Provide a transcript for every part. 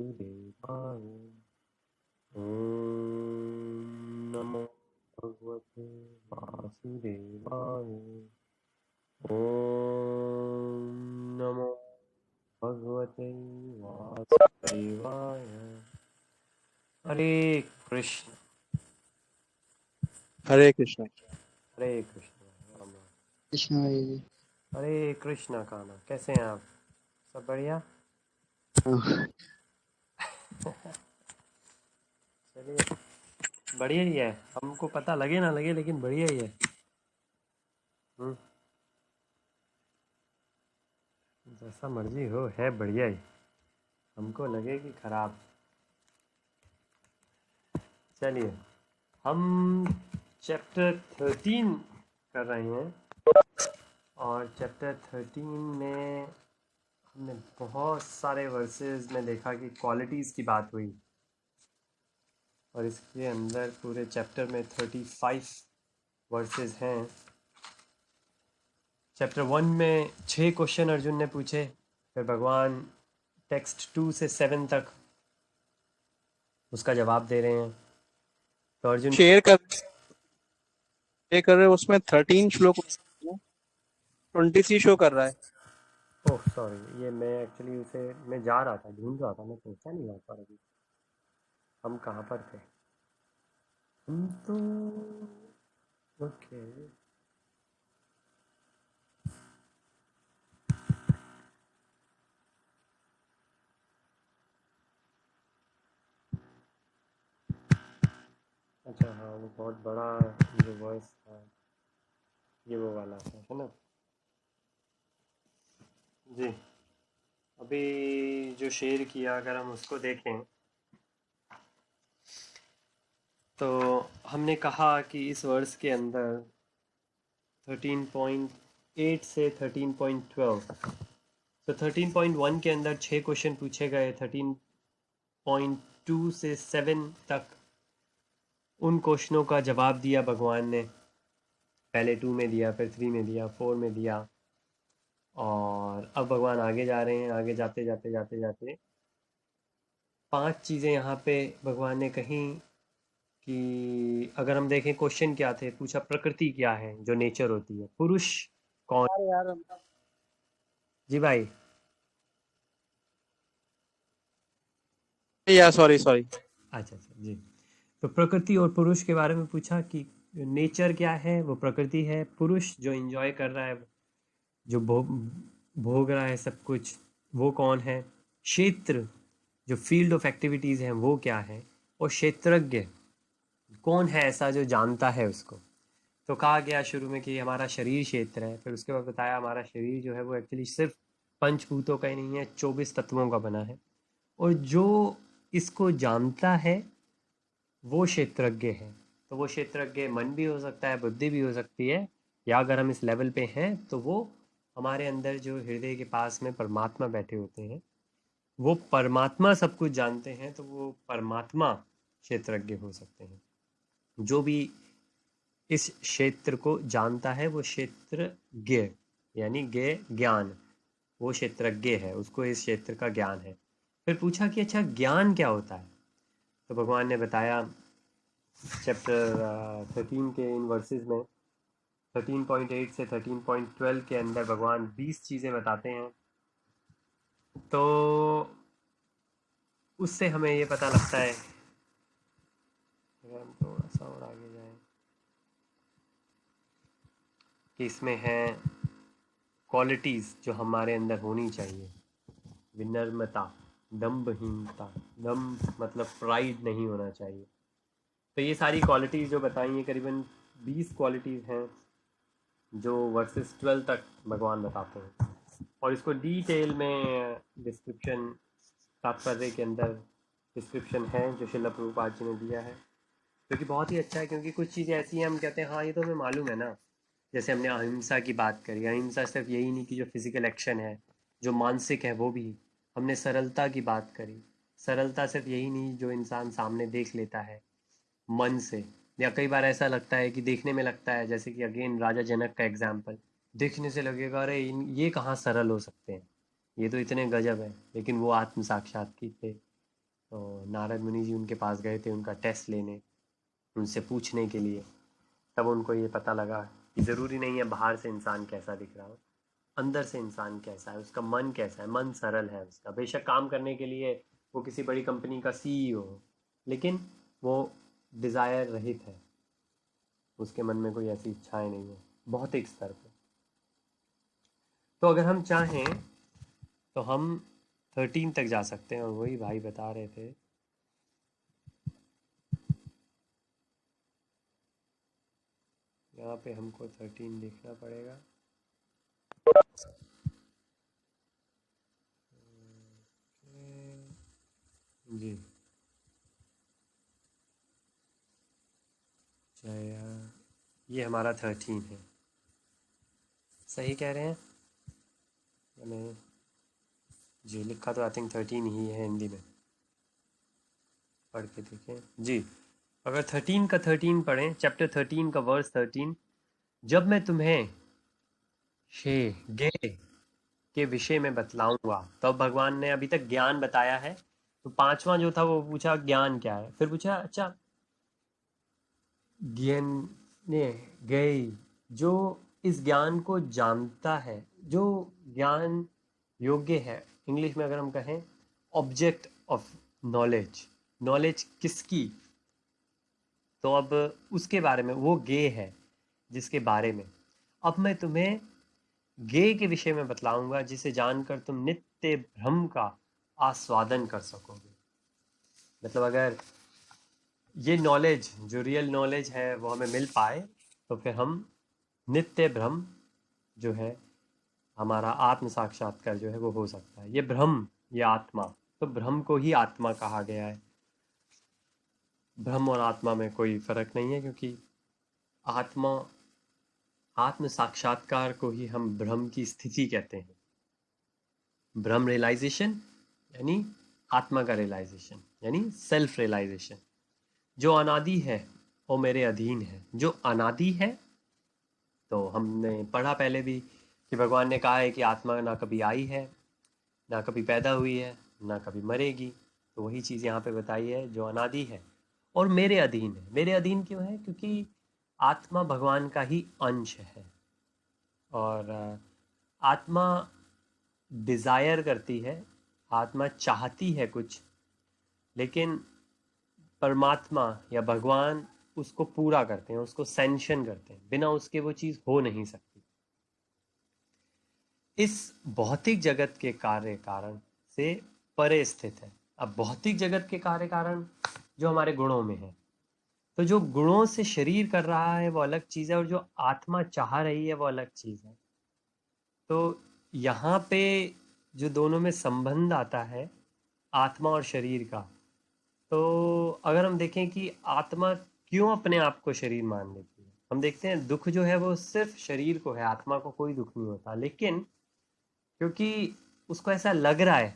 वासुदेवाय। ॐ नमो भगवते वासुदेवाय। ॐ नमो भगवते वासुदेवाय। हरे कृष्ण हरे कृष्ण। हरे कृष्ण राम राम। कृष्ण हरे जी। हरे कृष्ण काना, कैसे हैं आप? सब बढ़िया? हाँ, चलिए, बढ़िया ही है। हमको पता लगे ना लगे, लेकिन बढ़िया ही है। जैसा मर्जी हो, है बढ़िया ही। हमको लगे कि खराब। चलिए, हम चैप्टर 13 कर रहे हैं, और चैप्टर 13 में हमने बहुत सारे वर्सेस में देखा कि क्वालिटीज़ की बात हुई, और इसके अंदर पूरे चैप्टर में 35 वर्सेस हैं। चैप्टर 1 में 6 क्वेश्चन अर्जुन ने पूछे, फिर भगवान टेक्स्ट 2 से 7 तक उसका जवाब दे रहे हैं। तो अर्जुन शेयर कर रहे हो, उसमें 13 श्लोक 23 शो कर रहा है। ओह सॉरी, ये मैं एक्चुअली उसे मैं जा रहा था, ढूंढ रहा था, मैं पहुंचा नहीं वहाँ पर अभी। हम कहाँ पर थे? हम तो ओके। अच्छा हाँ, वो बहुत बड़ा जो वॉइस था, ये वो वाला था, है ना जी। अभी जो शेयर किया, अगर हम उसको देखें तो हमने कहा कि इस वर्स के अंदर 13.8 से 13.12, तो 13.1 के अंदर 6 क्वेश्चन पूछे गए। 13.2 से 7 तक उन क्वेश्चनों का जवाब दिया भगवान ने। पहले 2 में दिया, फिर 3 में दिया, 4 में दिया, और अब भगवान आगे जा रहे हैं। आगे जाते जाते जाते जाते 5 चीज़ें यहाँ पे भगवान ने कहीं कि अगर हम देखें क्वेश्चन क्या थे, पूछा प्रकृति क्या है, जो नेचर होती है, पुरुष कौन। यार जी भाई। यार सॉरी सॉरी। अच्छा अच्छा जी। तो प्रकृति और पुरुष के बारे में पूछा कि नेचर क्या है, वो प्रकृति है। पुरुष जो एंजॉय कर रहा है, जो भोग रहा है सब कुछ, वो कौन है। क्षेत्र, जो फील्ड ऑफ एक्टिविटीज़ हैं, वो क्या है। और क्षेत्रज्ञ कौन है, ऐसा जो जानता है उसको। तो कहा गया शुरू में कि हमारा शरीर क्षेत्र है। फिर उसके बाद बताया हमारा शरीर जो है वो एक्चुअली सिर्फ पंचभूतों का ही नहीं है, 24 तत्वों का बना है। और जो इसको जानता है वो क्षेत्रज्ञ है। तो वो क्षेत्रज्ञ मन भी हो सकता है, बुद्धि भी हो सकती है, या अगर हम इस लेवल पे हैं तो वो हमारे अंदर जो हृदय के पास में परमात्मा बैठे होते हैं, वो परमात्मा सब कुछ जानते हैं, तो वो परमात्मा क्षेत्रज्ञ हो सकते हैं। जो भी इस क्षेत्र को जानता है वो क्षेत्रज्ञ, यानी ज्ञ ज्ञान, वो क्षेत्रज्ञ है, उसको इस क्षेत्र का ज्ञान है। फिर पूछा कि अच्छा ज्ञान क्या होता है। तो भगवान ने बताया चैप्टर 13 के इन वर्सेस में, 13.8 से 13.12 के अंदर भगवान 20 चीज़ें बताते हैं। तो उससे हमें ये पता लगता है, अगर हम थोड़ा सा और आगे जाएं, कि इसमें है क्वालिटीज़ जो हमारे अंदर होनी चाहिए। विनम्रता, दम्भहीनता, दम्भ मतलब प्राइड नहीं होना चाहिए। तो ये सारी क्वालिटीज़ जो बताई हैं, करीबन 20 क्वालिटीज़ हैं जो वर्सेस 12 तक भगवान बताते हैं। और इसको डिटेल में डिस्क्रिप्शन तात्पर्य के अंदर डिस्क्रिप्शन है जो शिला प्रभुपाद जी ने दिया है, जो कि बहुत ही अच्छा है। क्योंकि कुछ चीज़ें ऐसी हैं हम कहते हैं हाँ ये तो हमें मालूम है ना। जैसे हमने अहिंसा की बात करी, अहिंसा सिर्फ यही नहीं कि जो फिजिकल एक्शन है, जो मानसिक है वो भी। हमने सरलता की बात करी, सरलता सिर्फ यही नहीं जो इंसान सामने देख लेता है मन से। या कई बार ऐसा लगता है कि देखने में लगता है, जैसे कि अगेन राजा जनक का एग्जाम्पल, देखने से लगेगा अरे ये कहाँ सरल हो सकते हैं, ये तो इतने गजब है, लेकिन वो आत्म साक्षात की थे। तो नारद मुनि जी उनके पास गए थे उनका टेस्ट लेने, उनसे पूछने के लिए। तब उनको ये पता लगा कि ज़रूरी नहीं है बाहर से इंसान कैसा दिख रहा हो, अंदर से इंसान कैसा है, उसका मन कैसा है। मन सरल है उसका, बेशक काम करने के लिए वो किसी बड़ी कंपनी का सीईओ हो, लेकिन वो डिज़ायर रहित है, उसके मन में कोई ऐसी इच्छाएं नहीं है भौतिक स्तर पे। तो अगर हम चाहें तो हम 13 तक जा सकते हैं, और वही भाई बता रहे थे। यहाँ पे हमको 13 देखना पड़ेगा। जी जया, ये हमारा 13 है, सही कह रहे हैं मैंने? जी लिखा तो आई थिंक 13 ही है हिंदी में, पढ़ के देखें जी। अगर 13 का 13 पढ़ें, चैप्टर 13 का वर्स 13, जब मैं तुम्हें शे गे के विषय में बतलाऊंगा। तो भगवान ने अभी तक ज्ञान बताया है, तो पांचवा जो था वो पूछा ज्ञान क्या है, फिर पूछा अच्छा ज्ञान ने गई, जो इस ज्ञान को जानता है, जो ज्ञान योग्य है, इंग्लिश में अगर हम कहें ऑब्जेक्ट ऑफ नॉलेज, नॉलेज किसकी, तो अब उसके बारे में वो गे है जिसके बारे में। अब मैं तुम्हें गे के विषय में बतलाऊंगा जिसे जानकर तुम नित्य भ्रम का आस्वादन कर सकोगे। मतलब अगर ये नॉलेज जो रियल नॉलेज है वो हमें मिल पाए, तो फिर हम नित्य भ्रम जो है, हमारा आत्म साक्षात्कार जो है वो हो सकता है। ये भ्रम, ये आत्मा, तो भ्रम को ही आत्मा कहा गया है। भ्रम और आत्मा में कोई फर्क नहीं है, क्योंकि आत्मा, आत्म साक्षात्कार को ही हम भ्रम की स्थिति कहते हैं। ब्रह्म रियलाइजेशन यानी आत्मा का रियलाइजेशन, यानी सेल्फ रियलाइजेशन। जो अनादि है वो मेरे अधीन है। जो अनादि है, तो हमने पढ़ा पहले भी कि भगवान ने कहा है कि आत्मा ना कभी आई है, ना कभी पैदा हुई है, ना कभी मरेगी। तो वही चीज़ यहाँ पे बताई है, जो अनादि है और मेरे अधीन है। मेरे अधीन क्यों है? क्योंकि आत्मा भगवान का ही अंश है, और आत्मा डिज़ायर करती है, आत्मा चाहती है कुछ, लेकिन परमात्मा या भगवान उसको पूरा करते हैं, उसको सैंक्शन करते हैं। बिना उसके वो चीज़ हो नहीं सकती। इस भौतिक जगत के कार्य कारण से परे स्थित है। अब भौतिक जगत के कार्य कारण जो हमारे गुणों में है, तो जो गुणों से शरीर कर रहा है वो अलग चीज़ है, और जो आत्मा चाह रही है वो अलग चीज़ है। तो यहाँ पे जो दोनों में संबंध आता है आत्मा और शरीर का, तो अगर हम देखें कि आत्मा क्यों अपने आप को शरीर मान लेती है, हम देखते हैं दुख जो है वो सिर्फ शरीर को है, आत्मा को कोई दुख नहीं होता। लेकिन क्योंकि उसको ऐसा लग रहा है,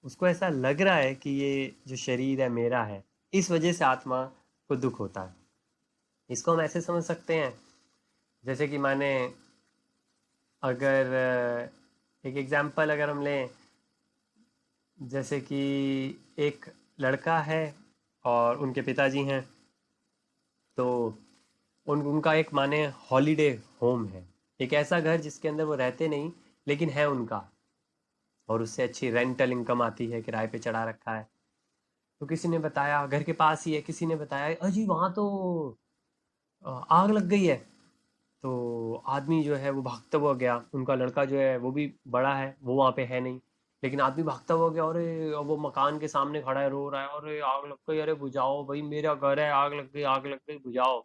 उसको ऐसा लग रहा है कि ये जो शरीर है मेरा है, इस वजह से आत्मा को दुख होता है। इसको हम ऐसे समझ सकते हैं, जैसे कि माने अगर एक एग्जाम्पल अगर हम लें, जैसे कि एक लड़का है और उनके पिताजी हैं, तो उनका एक माने हॉलीडे होम है, एक ऐसा घर जिसके अंदर वो रहते नहीं लेकिन है उनका, और उससे अच्छी रेंटल इनकम आती है, किराए पे चढ़ा रखा है। तो किसी ने बताया, घर के पास ही है, किसी ने बताया अजी वहाँ तो आग लग गई है। तो आदमी जो है वो भागता हुआ गया, उनका लड़का जो है वो भी बड़ा है, वो वहाँ पे है नहीं, लेकिन आदमी भागता हुआ गया, अरे वो मकान के सामने खड़ा है, रो रहा है, अरे आग लग गई, अरे बुझाओ भाई, मेरा घर है, आग लग गई, आग लग गई, बुझाओ।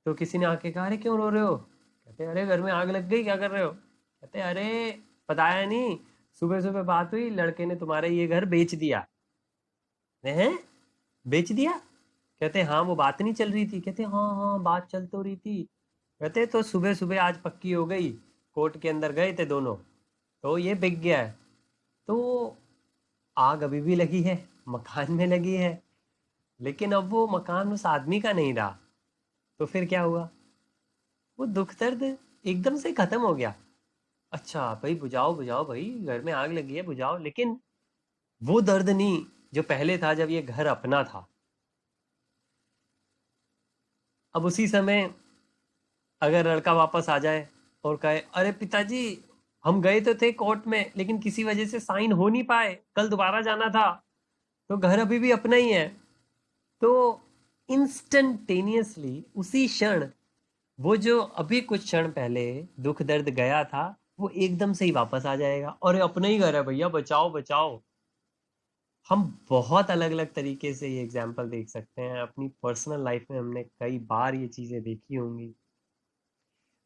तो किसी ने आके कहा, अरे क्यों रो रहे हो? कहते अरे घर में आग लग गई, क्या कर रहे हो? कहते अरे बताया नहीं, सुबह सुबह बात हुई, लड़के ने तुम्हारे ये घर बेच दिया। हैं, बेच दिया? कहते हाँ, वो बात नहीं चल रही थी? कहते हाँ हाँ बात चल तो रही थी। कहते तो सुबह सुबह आज पक्की हो गई, कोर्ट के अंदर गए थे दोनों, तो ये बिक गया है। तो आग अभी भी लगी है, मकान में लगी है, लेकिन अब वो मकान उस आदमी का नहीं रहा। तो फिर क्या हुआ? वो दुख दर्द एकदम से खत्म हो गया। अच्छा भाई बुझाओ बुझाओ भाई, घर में आग लगी है, बुझाओ, लेकिन वो दर्द नहीं जो पहले था जब ये घर अपना था। अब उसी समय अगर लड़का वापस आ जाए और कहे अरे पिताजी हम गए तो थे कोर्ट में लेकिन किसी वजह से साइन हो नहीं पाए, कल दोबारा जाना था, तो घर अभी भी अपना ही है, तो इंस्टेंटेनियसली उसी क्षण वो जो अभी कुछ क्षण पहले दुख दर्द गया था वो एकदम से ही वापस आ जाएगा और अपना ही घर है भैया, बचाओ बचाओ। हम बहुत अलग अलग तरीके से ये एग्जाम्पल देख सकते हैं अपनी पर्सनल लाइफ में, हमने कई बार ये चीज़ें देखी होंगी।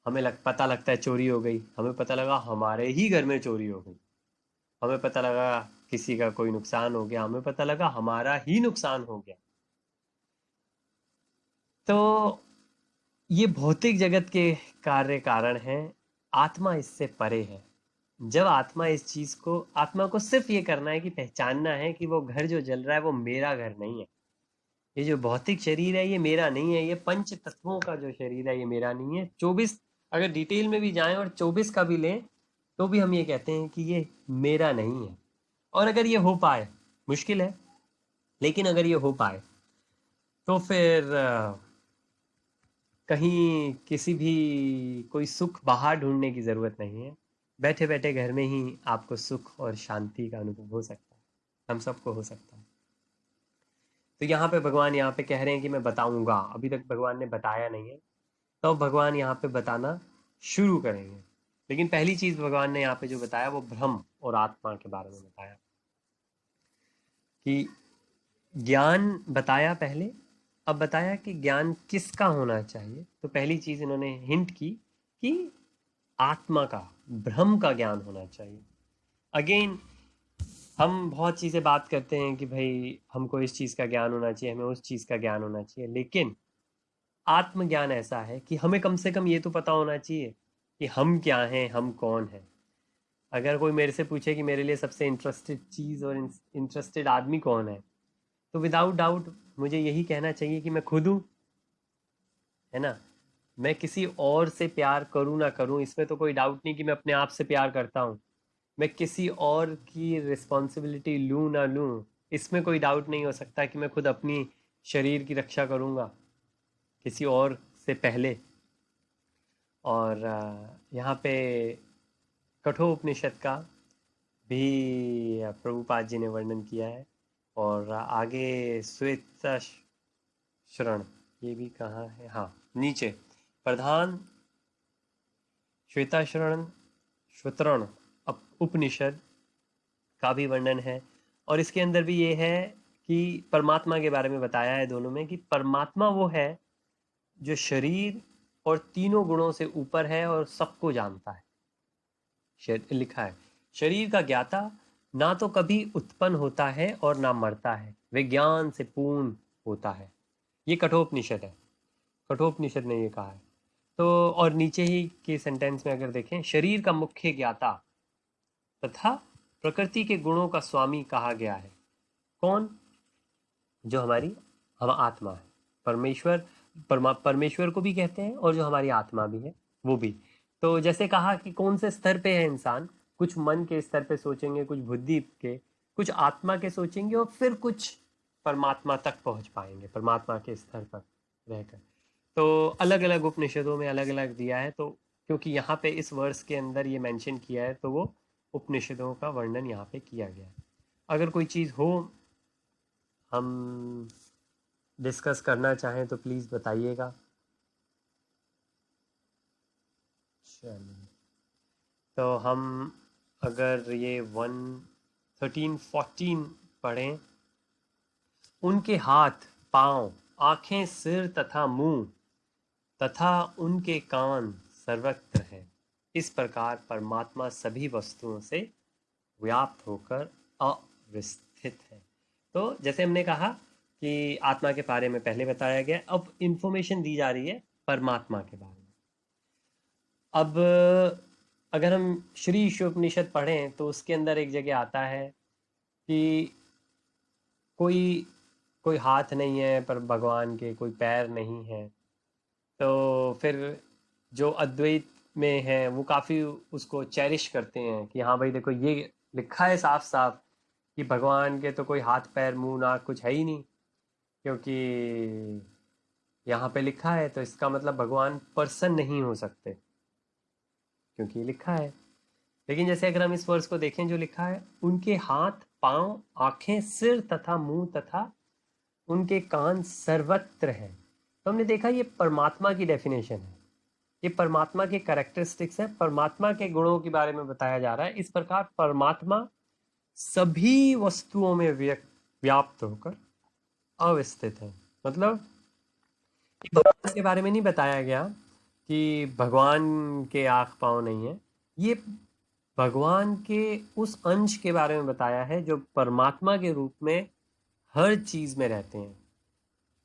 हमें पता लगता है चोरी हो गई, हमें पता लगा हमारे ही घर में चोरी हो गई, हमें पता लगा किसी का कोई नुकसान हो गया, हमें पता लगा हमारा ही नुकसान हो गया। तो ये भौतिक जगत के कार्य कारण हैं, आत्मा इससे परे है। जब आत्मा इस चीज को, आत्मा को सिर्फ ये करना है कि पहचानना है कि वो घर जो जल रहा है वो मेरा घर नहीं है, ये जो भौतिक शरीर है ये मेरा नहीं है, ये पंच तत्वों का जो शरीर है ये मेरा नहीं है। 24 अगर डिटेल में भी जाएं और 24 का भी लें तो भी हम ये कहते हैं कि ये मेरा नहीं है। और अगर ये हो पाए, मुश्किल है, लेकिन अगर ये हो पाए तो फिर कहीं किसी भी कोई सुख बाहर ढूंढने की ज़रूरत नहीं है। बैठे बैठे घर में ही आपको सुख और शांति का अनुभव हो सकता है, हम सबको हो सकता है। तो यहाँ पे भगवान यहाँ पे कह रहे हैं कि मैं बताऊंगा, अभी तक भगवान ने बताया नहीं है, तो भगवान यहाँ पे बताना शुरू करेंगे। लेकिन पहली चीज़ भगवान ने यहाँ पे जो बताया वो ब्रह्म और आत्मा के बारे में बताया, कि ज्ञान बताया पहले, अब बताया कि ज्ञान किसका होना चाहिए। तो पहली चीज इन्होंने हिंट की कि आत्मा का, ब्रह्म का ज्ञान होना चाहिए। अगेन हम बहुत चीज़ें बात करते हैं कि भाई हमको इस चीज़ का ज्ञान होना चाहिए, हमें उस चीज़ का ज्ञान होना चाहिए, लेकिन आत्मज्ञान ऐसा है कि हमें कम से कम ये तो पता होना चाहिए कि हम क्या हैं, हम कौन हैं। अगर कोई मेरे से पूछे कि मेरे लिए सबसे इंटरेस्टेड चीज़ और इंटरेस्टेड आदमी कौन है, तो विदाउट डाउट मुझे यही कहना चाहिए कि मैं खुद हूँ, है ना। मैं किसी और से प्यार करूँ ना करूँ इसमें तो कोई डाउट नहीं कि मैं अपने आप से प्यार करता हूँ। मैं किसी और की रिस्पॉन्सिबिलिटी लूँ ना लूँ इसमें कोई डाउट नहीं हो सकता कि मैं खुद अपनी शरीर की रक्षा करूँगा किसी और से पहले। और यहाँ पे कठोपनिषद का भी प्रभुपाद जी ने वर्णन किया है। और आगे श्वेत शरण, ये भी कहाँ है, हाँ नीचे प्रधान श्वेताशरण श्वेतरण उपनिषद का भी वर्णन है। और इसके अंदर भी ये है कि परमात्मा के बारे में बताया है दोनों में, कि परमात्मा वो है जो शरीर और तीनों गुणों से ऊपर है और सबको जानता है। लिखा है शरीर का ज्ञाता ना तो कभी उत्पन्न होता है और ना मरता है, वे ज्ञान से पूर्ण होता है। ये कठोपनिषद है, कठोपनिषद ने ये कहा है। तो और नीचे ही के सेंटेंस में अगर देखें, शरीर का मुख्य ज्ञाता तथा प्रकृति के गुणों का स्वामी कहा गया है। कौन? जो हमारी हम आत्मा है, परमेश्वर, परमेश्वर को भी कहते हैं और जो हमारी आत्मा भी है वो भी। तो जैसे कहा कि कौन से स्तर पे है इंसान, कुछ मन के स्तर पे सोचेंगे, कुछ बुद्धि के, कुछ आत्मा के सोचेंगे और फिर कुछ परमात्मा तक पहुंच पाएंगे, परमात्मा के स्तर पर रहकर। तो अलग अलग उपनिषदों में अलग अलग दिया है, तो क्योंकि यहाँ पे इस वर्ष के अंदर ये मेंशन किया है तो वो उपनिषदों का वर्णन यहाँ पे किया गया है। अगर कोई चीज़ हो हम डिस्कस करना चाहें तो प्लीज़ बताइएगा। चलिए, तो हम अगर ये 13-14 पढ़ें, उनके हाथ पाँव आँखें सिर तथा मुंह तथा उनके कान सर्वत्र है, इस प्रकार परमात्मा सभी वस्तुओं से व्याप्त होकर अविस्थित है। तो जैसे हमने कहा कि आत्मा के बारे में पहले बताया गया, अब इंफॉर्मेशन दी जा रही है परमात्मा के बारे में। अब अगर हम श्री ईशोपनिषद पढ़ें तो उसके अंदर एक जगह आता है कि कोई कोई हाथ नहीं है पर भगवान के, कोई पैर नहीं है। तो फिर जो अद्वैत में है वो काफ़ी उसको चेरिश करते हैं कि हाँ भाई देखो ये लिखा है साफ साफ कि भगवान के तो कोई हाथ पैर मुंह नाक कुछ है ही नहीं, क्योंकि यहाँ पे लिखा है, तो इसका मतलब भगवान पर्सन नहीं हो सकते, क्योंकि लिखा है। लेकिन जैसे अगर हम इस वर्ष को देखें, जो लिखा है, उनके हाथ पांव आंखें सिर तथा मुंह तथा उनके कान सर्वत्र है। तो हमने देखा ये परमात्मा की डेफिनेशन है, ये परमात्मा के कैरेक्टरिस्टिक्स है, परमात्मा के गुणों के बारे में बताया जा रहा है। इस प्रकार परमात्मा सभी वस्तुओं में व्याप्त होकर अवस्थित है। मतलब भगवान के बारे में नहीं बताया गया कि भगवान के आंख पांव नहीं है, ये भगवान के उस अंश के बारे में बताया है जो परमात्मा के रूप में हर चीज में रहते हैं,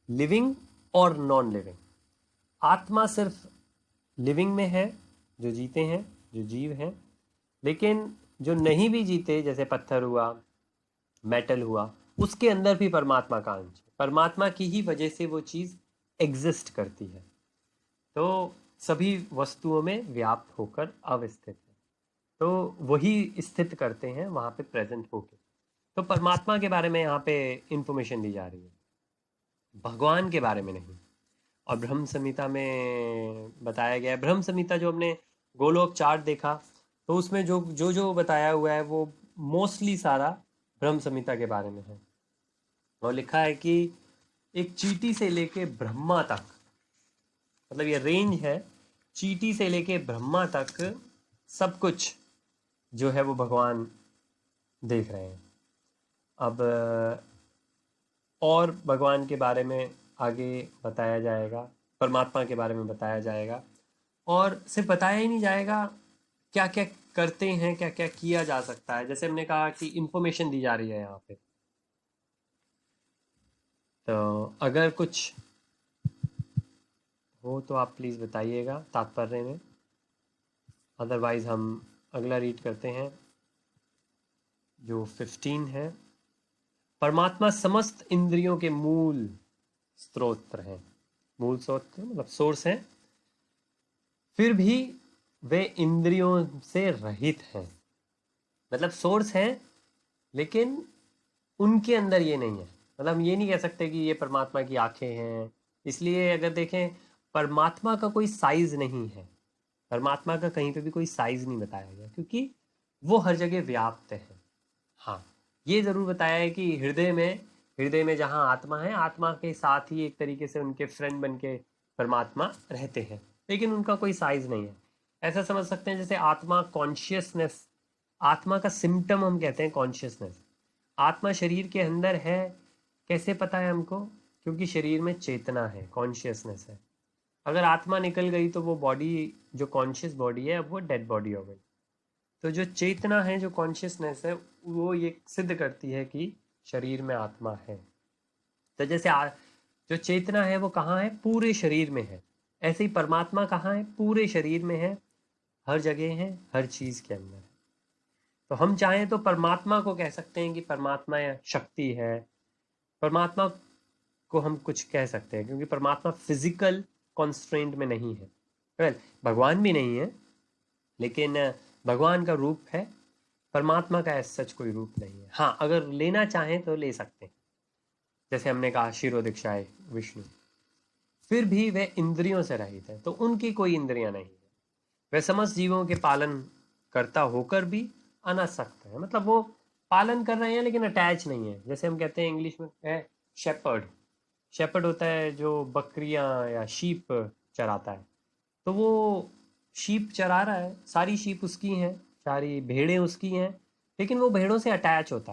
लिविंग और नॉन लिविंग। आत्मा सिर्फ लिविंग में है, जो जीते हैं, जो जीव हैं, लेकिन जो नहीं भी जीते, जैसे पत्थर हुआ, मेटल हुआ, उसके अंदर भी परमात्मा का अंश है। परमात्मा की ही वजह से वो चीज एग्जिस्ट करती है, तो सभी वस्तुओं में व्याप्त होकर अवस्थित है, तो वही स्थित करते हैं वहां पे प्रेजेंट होके। तो परमात्मा के बारे में यहाँ पे इंफॉर्मेशन दी जा रही है, भगवान के बारे में नहीं। और ब्रह्म संहिता में बताया गया है, ब्रह्म संहिता जो हमने गोलोक चार्ट देखा, तो उसमें जो जो जो बताया हुआ है वो मोस्टली सारा ब्रह्म संहिता के बारे में है। और लिखा है कि एक चींटी से लेके ब्रह्मा तक, मतलब ये रेंज है, चींटी से लेके ब्रह्मा तक सब कुछ जो है वो भगवान देख रहे हैं। अब और भगवान के बारे में आगे बताया जाएगा, परमात्मा के बारे में बताया जाएगा, और सिर्फ बताया ही नहीं जाएगा, क्या क्या करते हैं, क्या क्या किया जा सकता है। जैसे हमने कहा कि इंफॉर्मेशन दी जा रही है यहाँ पे, तो अगर कुछ हो तो आप प्लीज़ बताइएगा तात्पर्य में, अदरवाइज हम अगला रीड करते हैं जो 15 है। परमात्मा समस्त इंद्रियों के मूल स्रोत हैं, मूल स्रोत मतलब सोर्स हैं, फिर भी वे इंद्रियों से रहित हैं। मतलब सोर्स हैं, लेकिन उनके अंदर ये नहीं है। मतलब हम ये नहीं कह सकते कि ये परमात्मा की आंखें हैं, इसलिए अगर देखें, परमात्मा का कोई साइज नहीं है, परमात्मा का कहीं पे भी कोई साइज नहीं बताया गया, क्योंकि वो हर जगह व्याप्त है। हाँ, ये जरूर बताया है कि हृदय में जहाँ आत्मा है, आत्मा के साथ ही एक तरीके से उनके फ्रेंड बन के परमात्मा रहते हैं, लेकिन उनका कोई साइज नहीं है। ऐसा समझ सकते हैं जैसे आत्मा कॉन्शियसनेस, आत्मा का सिम्टम हम कहते हैं कॉन्शियसनेस। आत्मा शरीर के अंदर है, कैसे पता है हमको? क्योंकि शरीर में चेतना है, कॉन्शियसनेस है। अगर आत्मा निकल गई तो वो बॉडी, जो कॉन्शियस बॉडी है, अब वो डेड बॉडी हो गई। तो जो चेतना है, जो कॉन्शियसनेस है, वो ये सिद्ध करती है कि शरीर में आत्मा है। तो जैसे जो चेतना है वो कहाँ है? पूरे शरीर में है। ऐसे ही परमात्मा कहाँ है? पूरे शरीर में है, हर जगह है, हर चीज के अंदर है। तो हम चाहें तो परमात्मा को कह सकते हैं कि परमात्मा शक्ति है, परमात्मा को हम कुछ कह सकते हैं, क्योंकि परमात्मा फिजिकल कॉन्स्ट्रेंट में नहीं है। वेल, भगवान भी नहीं है, लेकिन भगवान का रूप है, परमात्मा का ऐसा सच कोई रूप नहीं है। हाँ, अगर लेना चाहें तो ले सकते हैं, जैसे हमने कहा शिरोदीक्षाए विष्णु। फिर भी वे इंद्रियों से रहित है, तो उनकी कोई इंद्रियां नहीं है। वे समस्त जीवों के पालन करता होकर भी अनासक्त है, मतलब वो पालन कर रहे हैं लेकिन अटैच नहीं है। जैसे हम कहते हैं इंग्लिश में है शेपर्ड। शेपर्ड होता है जो बकरियां या शीप चराता है, तो वो शीप चरा रहा है, सारी शीप उसकी हैं, सारी भेड़ें उसकी हैं, लेकिन वो भेड़ों से अटैच होता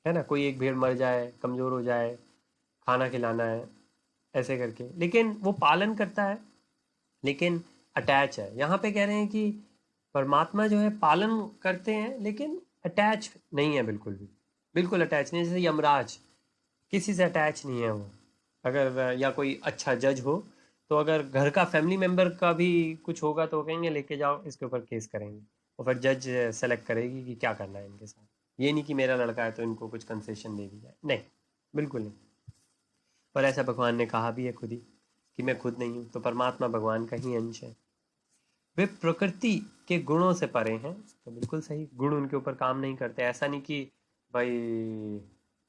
है ना। कोई एक भेड़ मर जाए, कमज़ोर हो जाए, खाना खिलाना है, ऐसे करके, लेकिन वो पालन करता है, लेकिन अटैच है। यहाँ पे कह रहे हैं कि परमात्मा जो है पालन करते हैं, लेकिन अटैच नहीं है, बिल्कुल भी, बिल्कुल अटैच नहीं है। जैसे यमराज किसी से अटैच नहीं है वो। अगर या कोई अच्छा जज हो, तो अगर घर का फैमिली मेम्बर का भी कुछ होगा तो कहेंगे लेके जाओ, इसके ऊपर केस करेंगे, और फिर जज सेलेक्ट करेगी कि क्या करना है इनके साथ। ये नहीं कि मेरा लड़का है तो इनको कुछ कंसेशन दे दी जाए, नहीं, बिल्कुल नहीं। पर ऐसा भगवान ने कहा भी है खुद ही कि मैं खुद नहीं हूँ, तो परमात्मा भगवान का ही अंश है। वे प्रकृति के गुणों से परे हैं, तो बिल्कुल सही, गुण उनके ऊपर काम नहीं करते। ऐसा नहीं कि भाई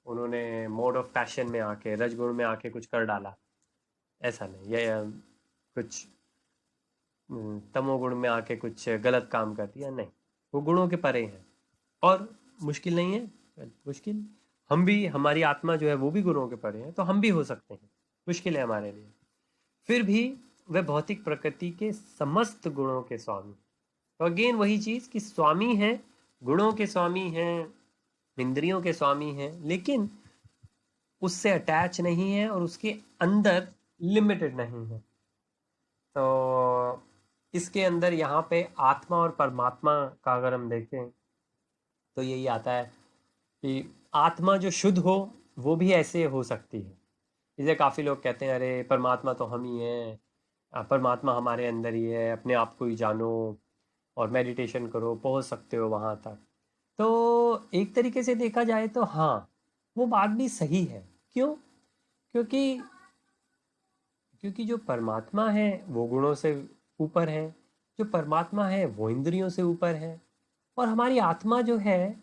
उन्होंने मोड ऑफ पैशन में आके, रजगुण में आके कुछ कर डाला, ऐसा नहीं। ये कुछ तमोगुण में आके कुछ गलत काम कर दिया, नहीं। वो गुणों के परे हैं और मुश्किल नहीं है। मुश्किल, हम भी, हमारी आत्मा जो है वो भी गुणों के परे है, तो हम भी हो सकते हैं। मुश्किल है हमारे लिए, फिर भी वह भौतिक प्रकृति के समस्त गुणों के स्वामी। तो अगेन वही चीज कि स्वामी है, गुणों के स्वामी हैं, इंद्रियों के स्वामी हैं, लेकिन उससे अटैच नहीं है और उसके अंदर लिमिटेड नहीं है। तो इसके अंदर यहाँ पे आत्मा और परमात्मा का अगर हम देखें तो यही आता है कि आत्मा जो शुद्ध हो वो भी ऐसे हो सकती है। इसलिए काफ़ी लोग कहते हैं अरे परमात्मा तो हम ही हैं, परमात्मा हमारे अंदर ही है, अपने आप को ही जानो और मेडिटेशन करो, पहुंच सकते हो वहां तक। तो एक तरीके से देखा जाए तो हाँ, वो बात भी सही है। क्यों? क्योंकि क्योंकि जो परमात्मा है वो गुणों से ऊपर है, जो परमात्मा है वो इंद्रियों से ऊपर है, और हमारी आत्मा जो है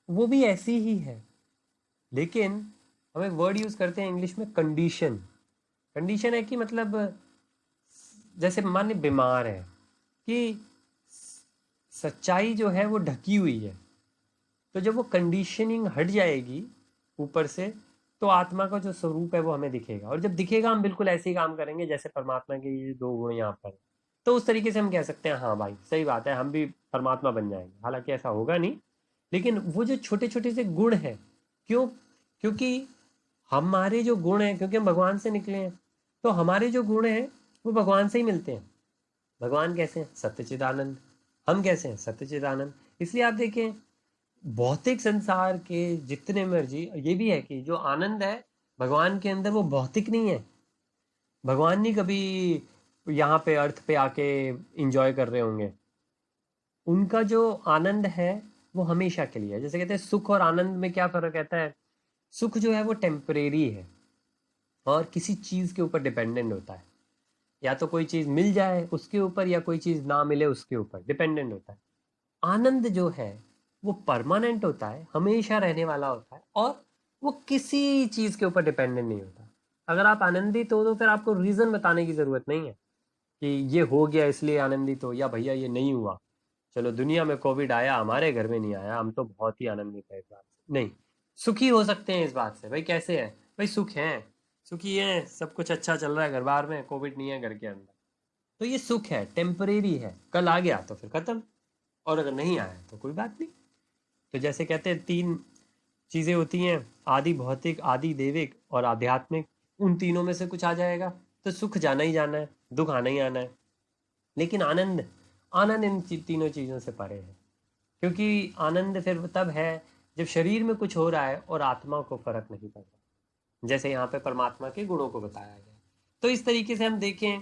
वो भी ऐसी ही है। लेकिन हम एक वर्ड यूज करते हैं इंग्लिश में, कंडीशन। कंडीशन है कि मतलब जैसे मान ली बीमार है कि सच्चाई जो है वो ढकी हुई है, तो जब वो कंडीशनिंग हट जाएगी ऊपर से, तो आत्मा का जो स्वरूप है वो हमें दिखेगा, और जब दिखेगा हम बिल्कुल ऐसे ही काम करेंगे जैसे परमात्मा के ये दो गुण यहाँ पर। तो उस तरीके से हम कह सकते हैं हाँ भाई सही बात है, हम भी परमात्मा बन जाएंगे। हालांकि ऐसा होगा नहीं, लेकिन वो जो छोटे छोटे से गुण हैं, क्यों? क्योंकि हमारे जो गुण हैं, क्योंकि हम भगवान से निकले हैं, तो हमारे जो गुण हैं वो भगवान से ही मिलते हैं। भगवान कैसे हैं? सत्यचिदानंद। हम कैसे हैं? सत्यचिदानंद। इसलिए आप देखें भौतिक संसार के जितने मर्जी, ये भी है कि जो आनंद है भगवान के अंदर वो भौतिक नहीं है। भगवान नहीं कभी यहाँ पे अर्थ पे आके इंजॉय कर रहे होंगे। उनका जो आनंद है वो हमेशा के लिए है। जैसे कहते हैं सुख और आनंद में क्या फर्क रहता है? सुख जो है वो टेम्परेरी है और किसी चीज के ऊपर डिपेंडेंट होता है। या तो कोई चीज मिल जाए उसके ऊपर, या कोई चीज ना मिले उसके ऊपर डिपेंडेंट होता है। आनंद जो है वो परमानेंट होता है, हमेशा रहने वाला होता है, और वो किसी चीज के ऊपर डिपेंडेंट नहीं होता। अगर आप आनंदित हो तो फिर आपको रीजन बताने की जरूरत नहीं है कि ये हो गया इसलिए आनंदित हो, या भैया ये नहीं हुआ, चलो दुनिया में कोविड आया हमारे घर में नहीं आया, हम तो बहुत ही आनंदित है इस बात से। नहीं, सुखी हो सकते हैं इस बात से। भाई कैसे है? भाई सुख है, सुखी है, सब कुछ अच्छा चल रहा है घर बार में, कोविड नहीं है घर के अंदर। तो ये सुख है, टेम्परेरी है, कल आ गया तो फिर खत्म, और अगर नहीं आया तो कोई बात नहीं। तो जैसे कहते हैं तीन चीजें होती हैं, आदि भौतिक, आदि देविक और आध्यात्मिक। उन तीनों में से कुछ आ जाएगा तो सुख जाना ही जाना है, दुख आना ही आना है। लेकिन आनंद, आनंद इन तीनों चीजों से परे है। क्योंकि आनंद फिर तब है जब शरीर में कुछ हो रहा है और आत्मा को फर्क नहीं पड़ रहा, जैसे यहाँ पे परमात्मा के गुणों को बताया गया। तो इस तरीके से हम देखें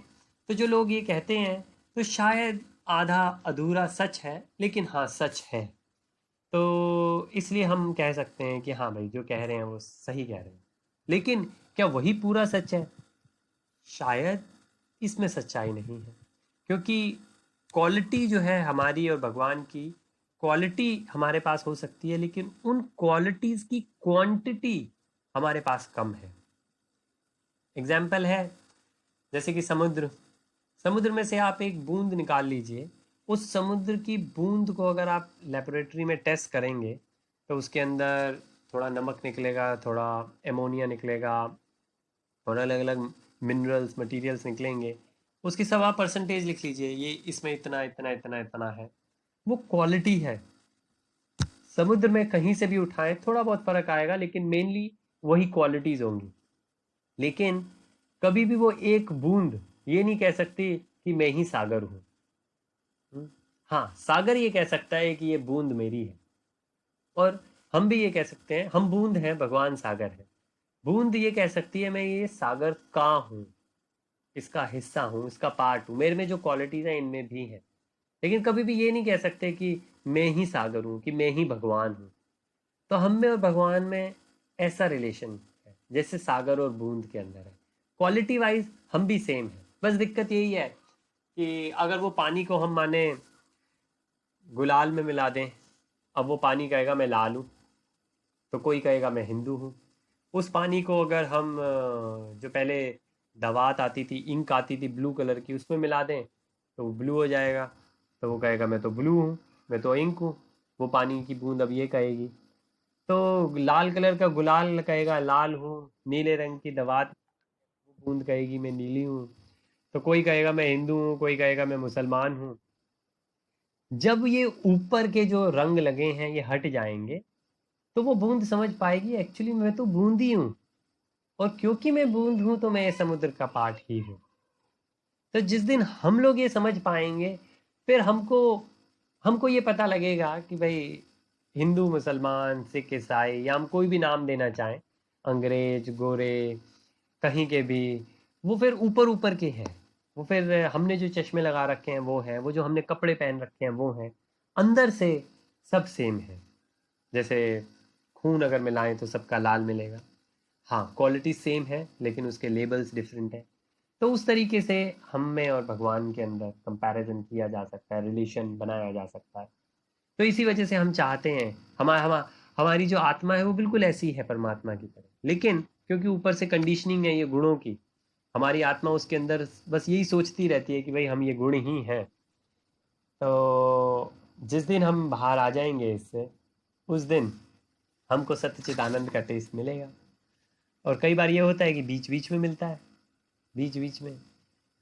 तो जो लोग ये कहते हैं तो शायद आधा अधूरा सच है, लेकिन हाँ सच है। तो इसलिए हम कह सकते हैं कि हाँ भाई जो कह रहे हैं वो सही कह रहे हैं। लेकिन क्या वही पूरा सच है? शायद इसमें सच्चाई नहीं है। क्योंकि क्वालिटी जो है हमारी और भगवान की, क्वालिटी हमारे पास हो सकती है, लेकिन उन क्वालिटीज की क्वांटिटी हमारे पास कम है। एग्जाम्पल है जैसे कि समुद्र। समुद्र में से आप एक बूंद निकाल लीजिए, उस समुद्र की बूंद को अगर आप लेबोरेटरी में टेस्ट करेंगे तो उसके अंदर थोड़ा नमक निकलेगा, थोड़ा एमोनिया निकलेगा, और अलग अलग मिनरल्स मटेरियल्स निकलेंगे। उसकी सब आप परसेंटेज लिख लीजिए, ये इसमें इतना इतना इतना इतना है। वो क्वालिटी है। समुद्र में कहीं से भी उठाएं थोड़ा बहुत फर्क आएगा, लेकिन मेनली वही क्वालिटीज होंगी। लेकिन कभी भी वो एक बूंद ये नहीं कह सकती कि मैं ही सागर हूँ। हाँ, सागर ये कह सकता है कि ये बूंद मेरी है, और हम भी ये कह सकते हैं हम बूंद हैं, भगवान सागर है। बूंद ये कह सकती है मैं ये सागर का हूँ, इसका हिस्सा हूँ, इसका पार्ट हूँ, मेरे में जो क्वालिटीज हैं इनमें भी है। लेकिन कभी भी ये नहीं कह सकते कि मैं ही सागर हूँ, कि मैं ही भगवान हूँ। तो हम में और भगवान में ऐसा रिलेशन है जैसे सागर और बूंद के अंदर है। क्वालिटी वाइज हम भी सेम है, बस दिक्कत यही है कि अगर वो पानी को हम माने गुलाल में मिला दें, अब वो पानी कहेगा मैं लाल हूँ, तो कोई कहेगा मैं हिंदू हूँ। उस पानी को अगर हम जो पहले दवात आती थी, इंक आती थी ब्लू कलर की, उसमें मिला दें तो वो ब्लू हो जाएगा। तो वो कहेगा मैं तो ब्लू हूँ, मैं तो इंक हूँ। वो पानी की बूंद अब ये कहेगी। तो लाल कलर का गुलाल कहेगा लाल हूँ, नीले रंग की दवात बूंद कहेगी मैं नीली हूँ। तो कोई कहेगा मैं हिंदू हूँ, कोई कहेगा मैं मुसलमान हूँ। जब ये ऊपर के जो रंग लगे हैं ये हट जाएंगे तो वो बूंद समझ पाएगी एक्चुअली मैं तो बूंद ही हूँ, और क्योंकि मैं बूंद हूँ तो मैं समुद्र का पार्ट ही हूँ। तो जिस दिन हम लोग ये समझ पाएंगे, फिर हमको हमको ये पता लगेगा कि भाई हिंदू मुसलमान सिख ईसाई, या हम कोई भी नाम देना चाहें, अंग्रेज गोरे कहीं के भी, वो फिर ऊपर ऊपर के हैं। वो फिर हमने जो चश्मे लगा रखे हैं वो हैं, वो जो हमने कपड़े पहन रखे हैं वो हैं, अंदर से सब सेम है। जैसे खून अगर मिलाएं तो सबका लाल मिलेगा। हाँ, क्वालिटी सेम है लेकिन उसके लेबल्स डिफरेंट हैं। तो उस तरीके से हम में और भगवान के अंदर कंपैरिजन किया जा सकता है, रिलेशन बनाया जा सकता है। तो इसी वजह से हम चाहते हैं हमारी जो आत्मा है वो बिल्कुल ऐसी है परमात्मा की तरह, लेकिन क्योंकि ऊपर से कंडीशनिंग है ये गुणों की, हमारी आत्मा उसके अंदर बस यही सोचती रहती है कि भाई हम ये गुण ही हैं। तो जिस दिन हम बाहर आ जाएंगे इससे, उस दिन हमको सत्यचित आनंद का टेस्ट मिलेगा। और कई बार ये होता है कि बीच बीच में मिलता है, बीच बीच में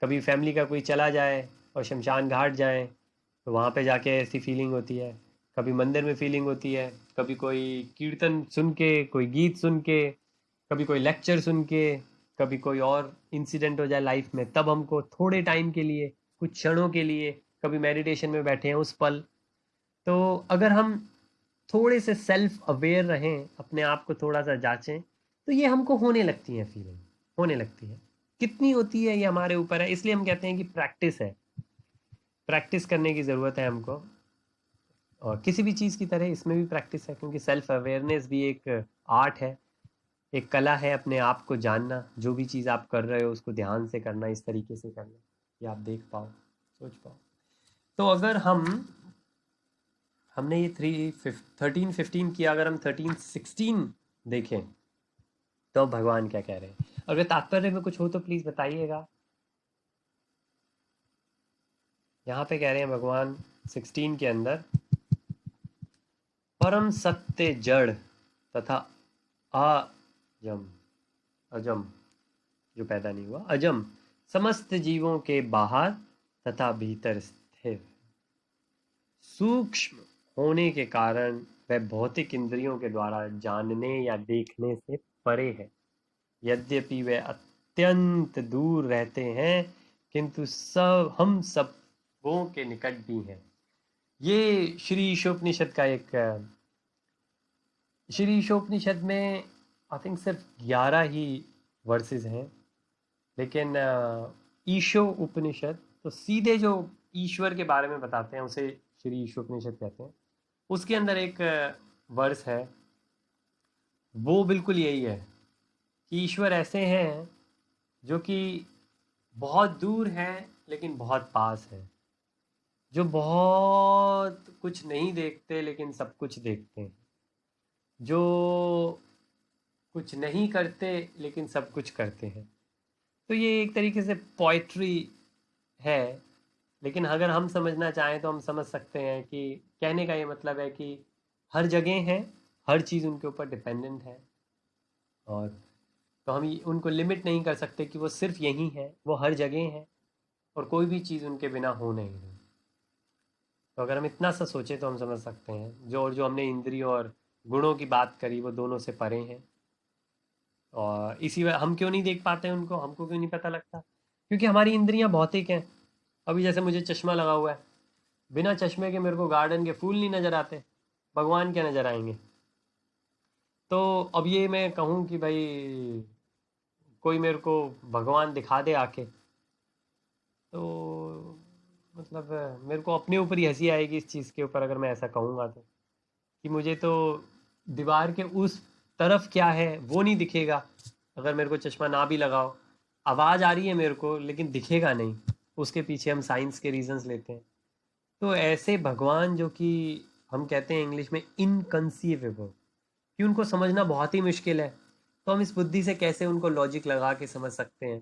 कभी फैमिली का कोई चला जाए और शमशान घाट जाए तो वहाँ पे जाके ऐसी फीलिंग होती है। कभी मंदिर में फीलिंग होती है, कभी कोई कीर्तन सुन के, कोई गीत सुन के, कभी कोई लेक्चर सुन के, कभी कोई और इंसिडेंट हो जाए लाइफ में, तब हमको थोड़े टाइम के लिए, कुछ क्षणों के लिए, कभी मेडिटेशन में बैठे हैं उस पल, तो अगर हम थोड़े से सेल्फ अवेयर रहें, अपने आप को थोड़ा सा जांचें, तो ये हमको होने लगती है, फीलिंग होने लगती है। कितनी होती है ये हमारे ऊपर है, इसलिए हम कहते हैं कि प्रैक्टिस है, प्रैक्टिस करने की ज़रूरत है हमको। और किसी भी चीज़ की तरह इसमें भी प्रैक्टिस है, क्योंकि सेल्फ अवेयरनेस भी एक आर्ट है, एक कला है, अपने आप को जानना, जो भी चीज़ आप कर रहे हो उसको ध्यान से करना, इस तरीके से करना कि आप देख पाओ, सोच पाओ। तो अगर हमने ये 13-15 किया, अगर हम 13-16 देखें तो भगवान क्या कह रहे हैं, अगर तात्पर्य में कुछ हो तो प्लीज़ बताइएगा। यहाँ पे कह रहे हैं भगवान 16 के अंदर, परम सत्य जड़ तथा अजम, अजम जो पैदा नहीं हुआ, अजम समस्त जीवों के बाहर तथा भीतर स्थिर, सूक्ष्म होने के कारण वह भौतिक इंद्रियों के द्वारा जानने या देखने से परे है। यद्यपि वे अत्यंत दूर रहते हैं किंतु हम सबों के निकट भी हैं। ये श्री ईशोपनिषद का एक, श्री ईशोपनिषद में आई थिंक सिर्फ 11 ही वर्सेस हैं, लेकिन ईशो उपनिषद तो सीधे जो ईश्वर के बारे में बताते हैं उसे श्री ईशोपनिषद कहते हैं। उसके अंदर एक वर्स है, वो बिल्कुल यही है कि ईश्वर ऐसे हैं जो कि बहुत दूर हैं लेकिन बहुत पास हैं, जो बहुत कुछ नहीं देखते लेकिन सब कुछ देखते हैं, जो कुछ नहीं करते लेकिन सब कुछ करते हैं। तो ये एक तरीके से पोइट्री है, लेकिन अगर हम समझना चाहें तो हम समझ सकते हैं कि कहने का ये मतलब है कि हर जगह है, हर चीज़ उनके ऊपर डिपेंडेंट है, और तो हम उनको लिमिट नहीं कर सकते कि वो सिर्फ यही है, वो हर जगह है और कोई भी चीज़ उनके बिना हो नहीं रही। तो अगर हम इतना सा सोचें तो हम समझ सकते हैं जो हमने इंद्रियों और गुणों की बात करी वो दोनों से परे हैं। और इसी वजह हम क्यों नहीं देख पाते उनको, हमको क्यों नहीं पता लगता, क्योंकि हमारी इंद्रियां भौतिक हैं। अभी जैसे मुझे चश्मा लगा हुआ है, बिना चश्मे के मेरे को गार्डन के फूल नहीं नज़र आते, भगवान क्या नज़र आएंगे। तो अब ये मैं कहूँ कि भाई कोई मेरे को भगवान दिखा दे आके, तो मतलब मेरे को अपने ऊपर ही हंसी आएगी इस चीज़ के ऊपर, अगर मैं ऐसा कहूँगा तो, कि मुझे तो दीवार के उस तरफ क्या है वो नहीं दिखेगा अगर मेरे को चश्मा ना भी लगाओ। आवाज़ आ रही है मेरे को लेकिन दिखेगा नहीं, उसके पीछे हम साइंस के रीजंस लेते हैं। तो ऐसे भगवान जो कि हम कहते हैं इंग्लिश में इनकंसीवेबल, कि उनको समझना बहुत ही मुश्किल है, तो हम इस बुद्धि से कैसे उनको लॉजिक लगा के समझ सकते हैं?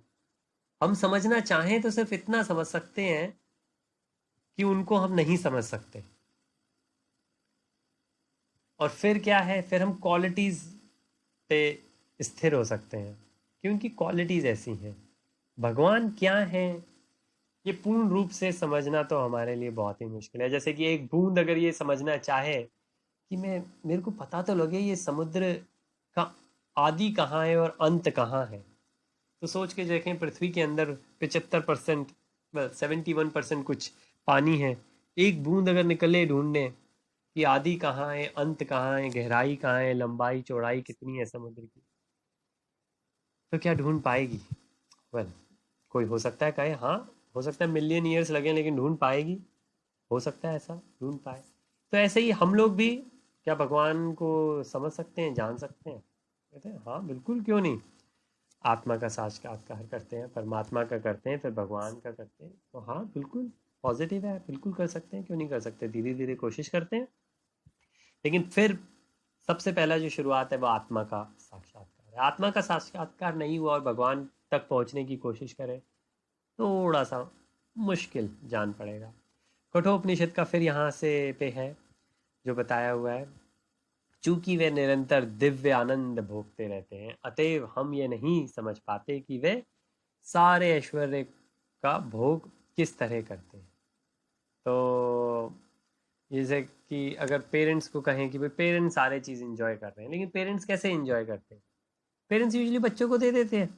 हम समझना चाहें तो सिर्फ इतना समझ सकते हैं कि उनको हम नहीं समझ सकते। और फिर क्या है, फिर हम क्वालिटीज़ पे स्थिर हो सकते हैं कि उनकी क्वालिटीज़ ऐसी हैं। भगवान क्या हैं, ये पूर्ण रूप से समझना तो हमारे लिए बहुत ही मुश्किल है। जैसे कि एक बूंद अगर ये समझना चाहे कि मैं मेरे को पता तो लगे ये समुद्र का आदि कहाँ है और अंत कहाँ है, तो सोच के देखें, पृथ्वी के अंदर 75% 71% कुछ पानी है। एक बूंद अगर निकले ढूंढने कि आदि कहाँ है, अंत कहाँ है, गहराई कहाँ है, लंबाई चौड़ाई कितनी है समुद्र की, तो क्या ढूंढ पाएगी? वेल, कोई हो सकता है कहे हाँ, हो सकता है मिलियन ईयर्स लगे, लेकिन ढूंढ पाएगी? हो सकता है ऐसा ढूंढ पाए। तो ऐसे ही हम लोग भी क्या भगवान को समझ सकते हैं, जान सकते हैं? कहते हैं हाँ बिल्कुल, क्यों नहीं। आत्मा का साक्षात्कार करते हैं, परमात्मा का करते हैं, फिर भगवान का करते हैं, तो हाँ बिल्कुल पॉजिटिव है, बिल्कुल कर सकते हैं, क्यों नहीं कर सकते। धीरे धीरे कोशिश करते हैं, लेकिन फिर सबसे पहला जो शुरुआत है वो आत्मा का साक्षात्कार है। आत्मा का साक्षात्कार नहीं हुआ और भगवान तक पहुंचने की कोशिश करें, थोड़ा सा मुश्किल जान पड़ेगा। कठोपनिषद का फिर यहाँ से पे है जो बताया हुआ है, चूंकि वे निरंतर दिव्य आनंद भोगते रहते हैं, अतएव हम ये नहीं समझ पाते कि वे सारे ऐश्वर्य का भोग किस तरह करते हैं। तो जैसे कि अगर पेरेंट्स को कहें कि भाई पेरेंट्स सारे चीज़ इंजॉय कर रहे हैं, लेकिन पेरेंट्स कैसे इंजॉय करते हैं? पेरेंट्स यूजुअली बच्चों को दे देते हैं।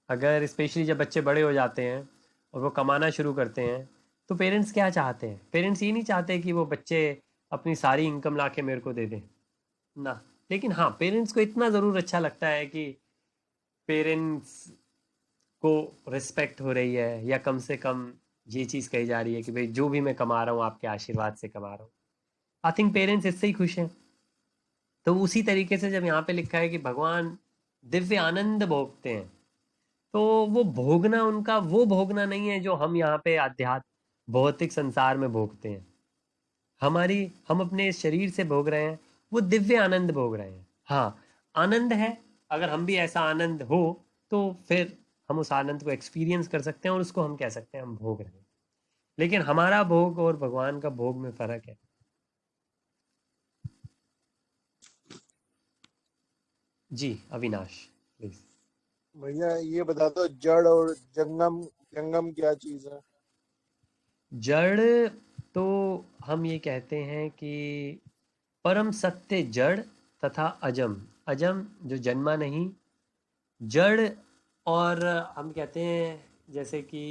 अगर स्पेशली जब बच्चे बड़े हो जाते हैं और वो कमाना शुरू करते हैं, तो पेरेंट्स क्या चाहते हैं? पेरेंट्स ये नहीं चाहते कि वो बच्चे अपनी सारी इनकम ला के मेरे को दे दें ना। लेकिन हाँ, पेरेंट्स को इतना ज़रूर अच्छा लगता है कि पेरेंट्स को रिस्पेक्ट हो रही है, या कम से कम ये चीज़ कही जा रही है कि भाई जो भी मैं कमा रहा हूँ आपके आशीर्वाद से कमा रहा हूँ। आई थिंक पेरेंट्स इससे ही खुश हैं। तो उसी तरीके से जब यहाँ पे लिखा है कि भगवान दिव्य आनंद भोगते हैं, तो वो भोगना उनका वो भोगना नहीं है जो हम यहाँ पे आध्यात्म भौतिक संसार में भोगते हैं। हम अपने शरीर से भोग रहे हैं, वो दिव्य आनंद भोग रहे हैं। हाँ, आनंद है। अगर हम भी ऐसा आनंद हो तो फिर हम उस आनंद को एक्सपीरियंस कर सकते हैं और उसको हम कह सकते हैं हम भोग रहे हैं। लेकिन हमारा भोग और भगवान का भोग में फर्क है। जी अविनाश प्लीज। भैया ये बता दो, जड़ और जंगम, जंगम क्या चीज है? जड़, तो हम ये कहते हैं कि परम सत्य जड़ तथा अजम। अजम जो जन्मा नहीं, जड़। और हम कहते हैं जैसे कि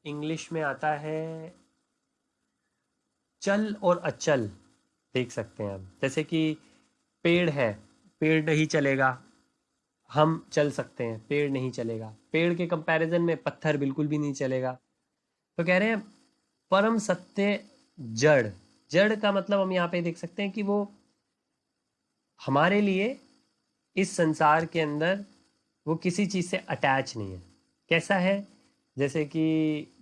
इंग्लिश में आता है चल और अचल, देख सकते हैं हम। जैसे कि पेड़ है, पेड़ नहीं चलेगा, हम चल सकते हैं, पेड़ नहीं चलेगा। पेड़ के कंपैरिजन में पत्थर बिल्कुल भी नहीं चलेगा। तो कह रहे हैं परम सत्य जड़। जड़ का मतलब हम यहाँ पे देख सकते हैं कि वो हमारे लिए इस संसार के अंदर वो किसी चीज़ से अटैच नहीं है। कैसा है? जैसे कि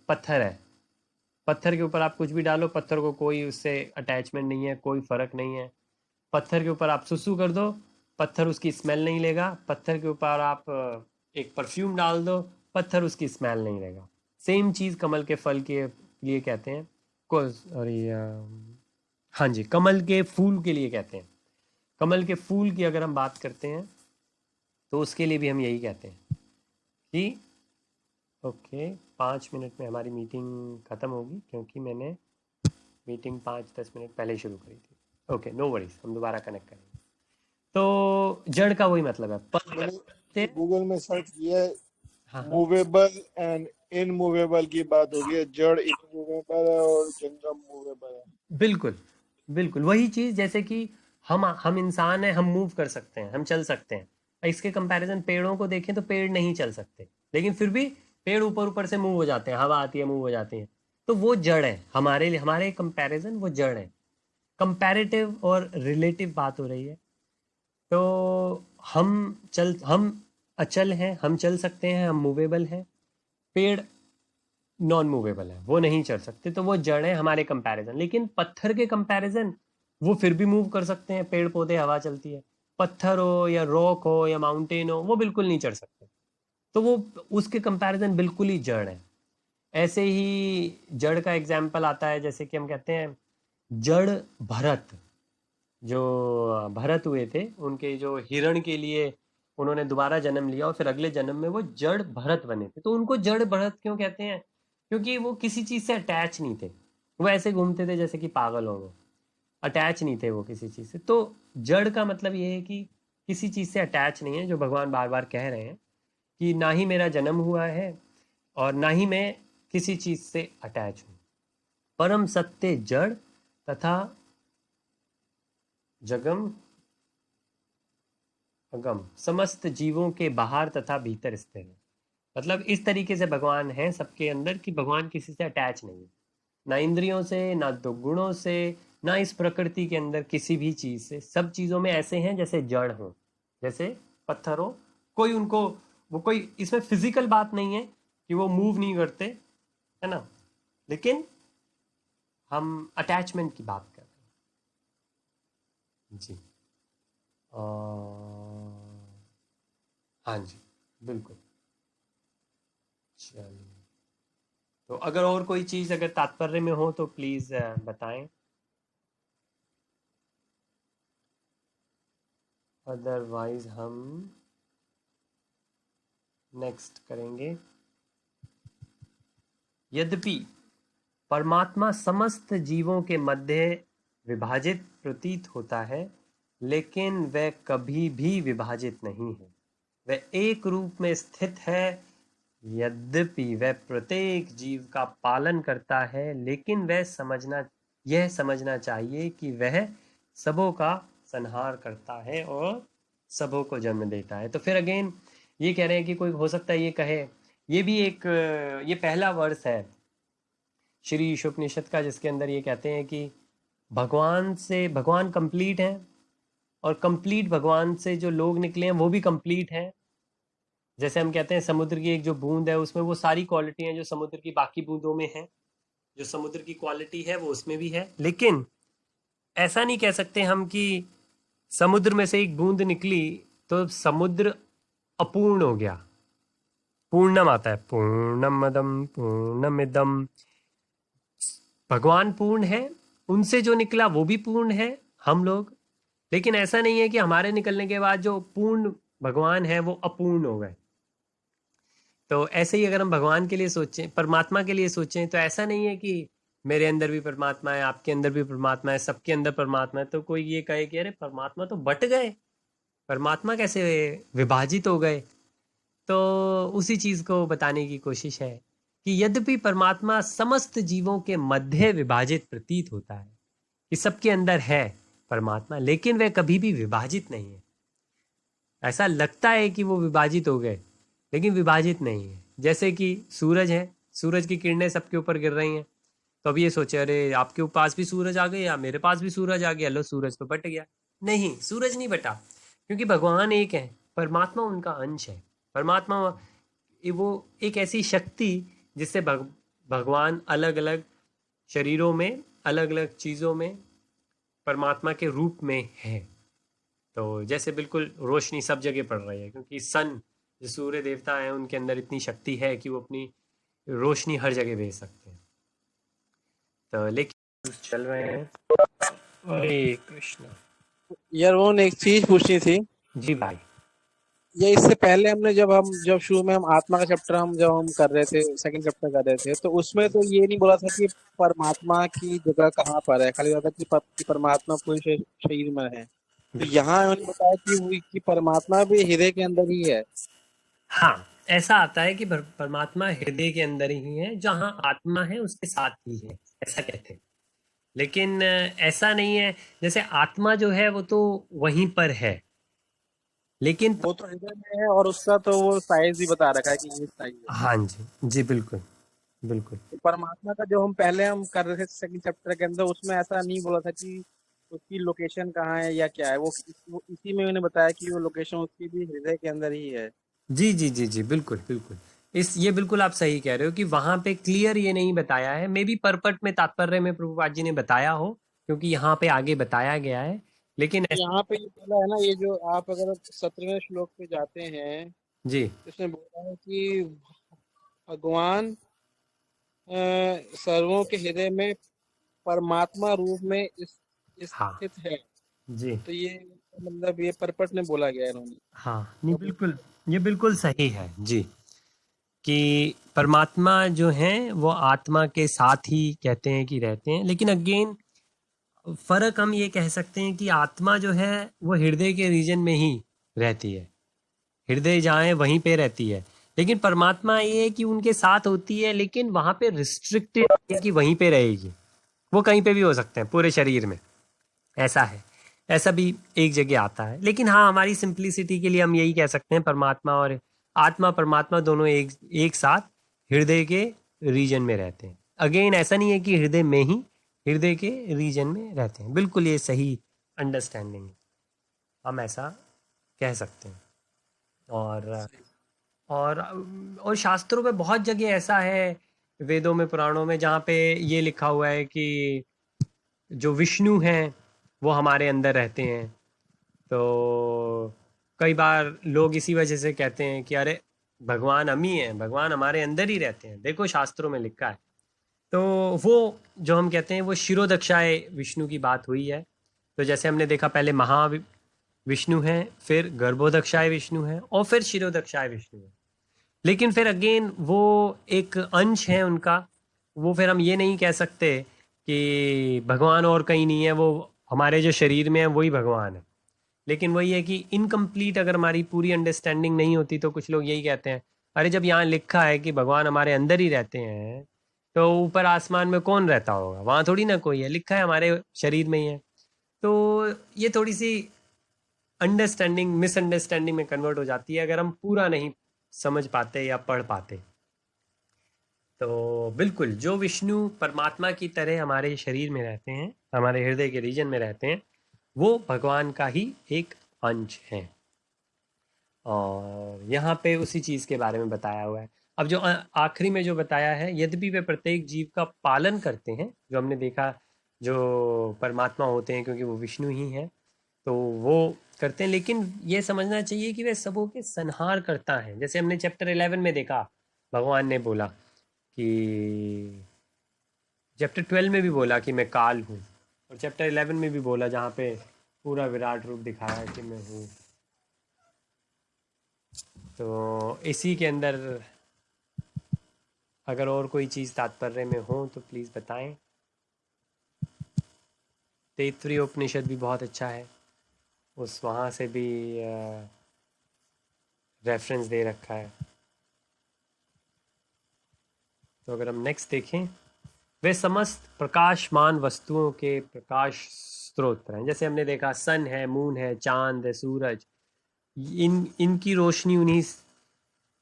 पत्थर है, पत्थर के ऊपर आप कुछ भी डालो, पत्थर को कोई उससे अटैचमेंट नहीं है, कोई फर्क नहीं है। पत्थर के ऊपर आप सुसु कर दो, पत्थर उसकी स्मेल नहीं लेगा। पत्थर के ऊपर आप एक परफ्यूम डाल दो, पत्थर उसकी स्मेल नहीं लेगा। सेम चीज़ कमल के फल के लिए कहते हैं को, अरे हाँ जी, कमल के फूल के लिए कहते हैं। कमल के फूल की अगर हम बात करते हैं तो उसके लिए भी हम यही कहते हैं कि ओके 5 मिनट में हमारी मीटिंग ख़त्म होगी, क्योंकि मैंने मीटिंग 5-10 मिनट पहले शुरू करी थी। ओके नो वरीज, हम दोबारा कनेक्ट करेंगे। तो जड़ का वही मतलब है मैंने गूगल में सर्च किया है, हाँ हाँ मूवेबल एंड इनमूवेबल की बात हो गई है। जड़ इनमूवेबल है और जंगम मूवेबल है। बिल्कुल बिल्कुल वही चीज़। जैसे कि हम इंसान हैं, हम मूव कर सकते हैं, हम चल सकते हैं। इसके कंपैरिजन पेड़ों को देखें तो पेड़ नहीं चल सकते, लेकिन फिर भी पेड़ ऊपर ऊपर से मूव हो जाते हैं, हवा आती है मूव हो जाती है। तो वो जड़ है हमारे लिए, हमारे कंपैरिजन वो जड़ है। कंपैरेटिव और रिलेटिव बात हो रही है। तो हम अचल हैं, हम चल सकते हैं, हम मूवेबल हैं। पेड़ नॉन मूवेबल है, वो नहीं चल सकते, तो वो जड़ है हमारे कंपैरिजन। लेकिन पत्थर के कंपैरिजन वो फिर भी मूव कर सकते हैं, पेड़ पौधे, हवा चलती है। पत्थर हो या रॉक हो या माउंटेन हो, वो बिल्कुल नहीं चढ़ सकते। तो वो उसके कंपैरिजन बिल्कुल ही जड़ है। ऐसे ही जड़ का एग्जाम्पल आता है, जैसे कि हम कहते हैं जड़ भरत। जो भरत हुए थे, उनके जो हिरण के लिए उन्होंने दोबारा जन्म लिया और फिर अगले जन्म में वो जड़ भरत बने थे। तो उनको जड़ भरत क्यों कहते हैं? क्योंकि वो किसी चीज़ से अटैच नहीं थे, वो ऐसे घूमते थे जैसे कि पागल हो। वो अटैच नहीं थे वो किसी चीज़ से। तो जड़ का मतलब ये है कि किसी चीज़ से अटैच नहीं है, जो भगवान बार बार कह रहे हैं कि ना ही मेरा जन्म हुआ है और ना ही मैं किसी चीज़ से अटैच हूँ। परम सत्य जड़ तथा जगम अगम, समस्त जीवों के बाहर तथा भीतर स्थिर है। मतलब इस तरीके से भगवान है सबके अंदर कि भगवान किसी से अटैच नहीं है, ना इंद्रियों से, ना तो गुणों से, ना इस प्रकृति के अंदर किसी भी चीज से। सब चीजों में ऐसे हैं जैसे जड़ हो, जैसे पत्थर हो। कोई उनको, वो कोई इसमें फिजिकल बात नहीं है कि वो मूव नहीं करते, है ना, लेकिन हम अटैचमेंट की बात कर रहे हैं जी। हाँ जी, बिल्कुल। चलिए, तो अगर और कोई चीज अगर तात्पर्य में हो तो प्लीज बताएं, अदरवाइज हम नेक्स्ट करेंगे। यद्यपि परमात्मा समस्त जीवों के मध्य विभाजित प्रतीत होता है, लेकिन वह कभी भी विभाजित नहीं है। वह एक रूप में स्थित है। यद्यपि वह प्रत्येक जीव का पालन करता है, लेकिन यह समझना चाहिए कि वह सबों का संहार करता है और सबों को जन्म देता है। तो फिर अगेन ये कह रहे हैं कि कोई हो सकता है ये कहे, ये भी एक, ये पहला वर्ष है श्री ईशोपनिषद का, जिसके अंदर ये कहते हैं कि भगवान कंप्लीट है और कंप्लीट भगवान से जो लोग निकले हैं वो भी कंप्लीट हैं। जैसे हम कहते हैं समुद्र की एक जो बूंद है, उसमें वो सारी क्वालिटी हैं जो समुद्र की बाकी बूंदों में है। जो समुद्र की क्वालिटी है वो उसमें भी है। लेकिन ऐसा नहीं कह सकते हम कि समुद्र में से एक बूंद निकली तो समुद्र अपूर्ण हो गया। पूर्णम आता है, पूर्णमदम पूर्णमिदम। भगवान पूर्ण है, उनसे जो निकला वो भी पूर्ण है, हम लोग। लेकिन ऐसा नहीं है कि हमारे निकलने के बाद जो पूर्ण भगवान है वो अपूर्ण हो गए। तो ऐसे ही अगर हम भगवान के लिए सोचें, परमात्मा के लिए सोचें, तो ऐसा नहीं है कि मेरे अंदर भी परमात्मा है, आपके अंदर भी परमात्मा है, सबके अंदर परमात्मा है। तो कोई ये कहे कि अरे परमात्मा तो बट गए, परमात्मा कैसे विभाजित हो गए? तो उसी चीज को बताने की कोशिश है कि यद्यपि परमात्मा समस्त जीवों के मध्य विभाजित प्रतीत होता है कि सबके अंदर है परमात्मा, लेकिन वह कभी भी विभाजित नहीं है। ऐसा लगता है कि वो विभाजित हो गए, लेकिन विभाजित नहीं है। जैसे कि सूरज है, सूरज की किरणें सबके ऊपर गिर रही हैं, तो अब ये सोचे अरे आपके पास भी सूरज आ गया, मेरे पास भी सूरज आ गया, लो सूरज तो बट गया। नहीं, सूरज नहीं बटा, क्योंकि भगवान एक है, परमात्मा उनका अंश है। परमात्मा वो एक ऐसी शक्ति जिससे भगवान अलग अलग शरीरों में, अलग अलग चीज़ों में परमात्मा के रूप में है। तो जैसे बिल्कुल रोशनी सब जगह पड़ रही है, क्योंकि सन जो सूर्य देवता है उनके अंदर इतनी शक्ति है कि वो अपनी रोशनी हर जगह भेज सकते हैं। तो लेकिन चल रहे हैं। हरे कृष्ण। यार वो एक चीज पूछनी थी। जी भाई। ये इससे पहले हमने जब शुरू में हम आत्मा का चैप्टर जब हम कर रहे थे, सेकंड चैप्टर कर रहे थे, तो उसमें तो ये नहीं बोला था कि परमात्मा की जगह कहाँ पर है, खाली बोला था कि परमात्मा पूरे शरीर में है। तो यहाँ उन्होंने बताया कि परमात्मा भी हृदय के अंदर ही है। हाँ, ऐसा आता है कि परमात्मा हृदय के अंदर ही है, जहाँ आत्मा है उसके साथ ही है, ऐसा कहते हैं। लेकिन ऐसा नहीं है, जैसे आत्मा जो है वो तो वहीं पर है, लेकिन वो तो हृदय में है और उसका तो वो साइज भी बता रखा है कि ये साइज है। हाँ जी, जी बिल्कुल बिल्कुल। तो परमात्मा का जो हम पहले कर रहे थे सेकंड चैप्टर के अंदर, उसमें ऐसा नहीं बोला था कि उसकी लोकेशन कहाँ है या क्या है। वो इसी में उन्होंने बताया कि वो लोकेशन उसकी भी हृदय के अंदर ही है। जी जी जी जी, बिल्कुल बिल्कुल। ये बिल्कुल आप सही कह रहे हो कि वहां पे क्लियर ये नहीं बताया है। मे बी परपट में, तात्पर्य में प्रभुपाद जी ने बताया हो क्योंकि यहाँ पे आगे बताया गया है, लेकिन यहाँ पे ये बोला है ना, ये जो आप अगर 17वें श्लोक पे जाते हैं जी तो इसमें बोला है कि भगवान सर्वों के हृदय में परमात्मा रूप में हाँ स्थित है। जी तो ये मतलब ये परपट में बोला गया है इन्होंने। हाँ, नहीं तो बिल्कुल, ये बिल्कुल सही है जी, कि परमात्मा जो हैं वो आत्मा के साथ ही कहते हैं कि रहते हैं, लेकिन अगेन फर्क हम ये कह सकते हैं कि आत्मा जो है वो हृदय के रीजन में ही रहती है, हृदय जहाँ है वहीं पे रहती है, लेकिन परमात्मा ये है कि उनके साथ होती है, लेकिन वहां पे रिस्ट्रिक्टेड है कि वहीं पे रहेगी, वो कहीं पे भी हो सकते हैं पूरे शरीर में, ऐसा है, ऐसा भी एक जगह आता है। लेकिन हाँ, हमारी सिंप्लिसिटी के लिए हम यही कह सकते हैं परमात्मा और आत्मा, परमात्मा दोनों एक एक साथ हृदय के रीजन में रहते हैं। अगेन ऐसा नहीं है कि हृदय में ही, हृदय के रीजन में रहते हैं, बिल्कुल ये सही अंडरस्टैंडिंग है, हम ऐसा कह सकते हैं। और और और शास्त्रों में बहुत जगह ऐसा है, वेदों में, पुराणों में, जहाँ पे ये लिखा हुआ है कि जो विष्णु हैं वो हमारे अंदर रहते हैं। तो कई बार लोग इसी वजह से कहते हैं कि अरे भगवान हम ही हैं, भगवान हमारे अंदर ही रहते हैं, देखो शास्त्रों में लिखा है। तो वो जो हम कहते हैं वो शिरोदक्षाय विष्णु की बात हुई है। तो जैसे हमने देखा, पहले महा विष्णु हैं, फिर गर्भोदक्षाय विष्णु हैं, और फिर शिरोदक्षाय विष्णु हैं। लेकिन फिर अगेन वो एक अंश है उनका, वो फिर हम ये नहीं कह सकते कि भगवान और कहीं नहीं है, वो हमारे जो शरीर में है वही भगवान है। लेकिन वही है कि इनकम्प्लीट अगर हमारी पूरी अंडरस्टैंडिंग नहीं होती तो कुछ लोग यही कहते हैं, अरे जब यहाँ लिखा है कि भगवान हमारे अंदर ही रहते हैं, तो ऊपर आसमान में कौन रहता होगा, वहाँ थोड़ी ना कोई है, लिखा है हमारे शरीर में ही है। तो ये थोड़ी सी अंडरस्टैंडिंग मिसअंडरस्टैंडिंग में कन्वर्ट हो जाती है अगर हम पूरा नहीं समझ पाते या पढ़ पाते। तो बिल्कुल जो विष्णु परमात्मा की तरह हमारे शरीर में रहते हैं, हमारे हृदय के रीजन में रहते हैं, वो भगवान का ही एक अंश है। और यहाँ पे उसी चीज़ के बारे में बताया हुआ है। अब जो आखिरी में जो बताया है, यद्यपि वे प्रत्येक जीव का पालन करते हैं, जो हमने देखा, जो परमात्मा होते हैं क्योंकि वो विष्णु ही हैं, तो वो करते हैं, लेकिन ये समझना चाहिए कि वे सबों के संहार करता है। जैसे हमने चैप्टर 11 में देखा, भगवान ने बोला कि चैप्टर 12 में भी बोला कि मैं काल हूँ, और चैप्टर 11 में भी बोला, जहाँ पे पूरा विराट रूप दिखाया कि मैं हूँ। तो इसी के अंदर अगर और कोई चीज़ तात्पर्य में हो तो प्लीज़ बताएं। तैत्तिरीय उपनिषद भी बहुत अच्छा है, उस वहाँ से भी रेफरेंस दे रखा है। तो अगर हम नेक्स्ट देखें, वे समस्त प्रकाशमान वस्तुओं के प्रकाश स्रोत हैं। जैसे हमने देखा, सन है, मून है, चांद है, सूरज, इनकी रोशनी उन्हीं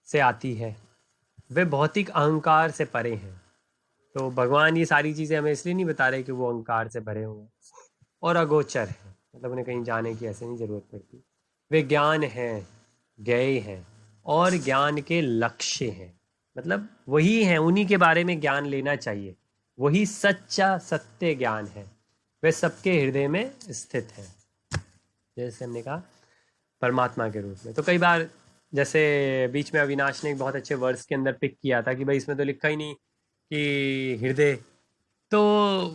से आती है। वे भौतिक अहंकार से परे हैं। तो भगवान ये सारी चीज़ें हमें इसलिए नहीं बता रहे कि वो अहंकार से भरे हुए हैं और अगोचर हैं, मतलब उन्हें कहीं जाने की ऐसे नहीं ज़रूरत पड़ती। वे ज्ञान हैं, ज्ञेय हैं, और ज्ञान के लक्ष्य हैं, मतलब वही हैं, उन्हीं के बारे में ज्ञान लेना चाहिए, वही सच्चा सत्य ज्ञान है। वे सबके हृदय में स्थित है, जैसे हमने कहा परमात्मा के रूप में। तो कई बार जैसे बीच में अविनाश ने एक बहुत अच्छे वर्ड्स के अंदर पिक किया था कि भाई इसमें तो लिखा ही नहीं कि हृदय, तो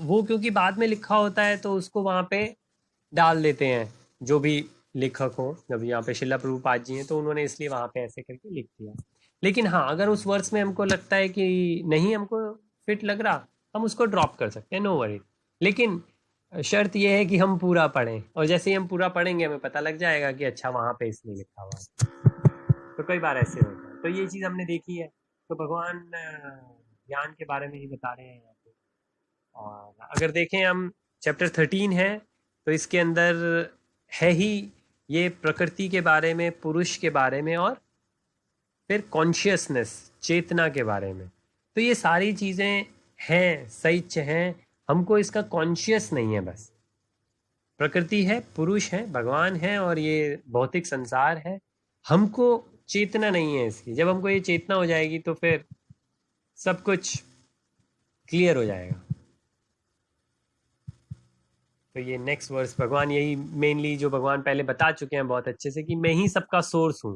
वो क्योंकि बाद में लिखा होता है तो उसको वहाँ पे डाल देते हैं जो भी लेखक हो। जब यहाँ पे शिला प्रभुपाद जी हैं तो उन्होंने इसलिए वहाँ पे ऐसे करके लिख दिया। लेकिन हाँ, अगर उस वर्ड्स में हमको लगता है कि नहीं हमको फिट लग रहा, हम उसको ड्रॉप कर सकते हैं, नो वरी। लेकिन शर्त यह है कि हम पूरा पढ़ें, और जैसे ही हम पूरा पढ़ेंगे हमें पता लग जाएगा कि अच्छा वहाँ पे इसलिए लिखा हुआ है। तो कई बार ऐसे होता है, तो ये चीज़ हमने देखी है। तो भगवान ज्ञान के बारे में ही बता रहे हैं यहाँ पे। और अगर देखें हम, चैप्टर 13 है, तो इसके अंदर है ही ये प्रकृति के बारे में, पुरुष के बारे में, और फिर कॉन्शियसनेस, चेतना के बारे में। तो ये सारी चीज़ें हैं, सच हैं, हमको इसका कॉन्शियस नहीं है। बस प्रकृति है, पुरुष है, भगवान है, और ये भौतिक संसार है, हमको चेतना नहीं है इसकी। जब हमको ये चेतना हो जाएगी तो फिर सब कुछ क्लियर हो जाएगा। तो ये नेक्स्ट वर्स भगवान यही मेनली जो भगवान पहले बता चुके हैं बहुत अच्छे से कि मैं ही सबका सोर्स हूँ।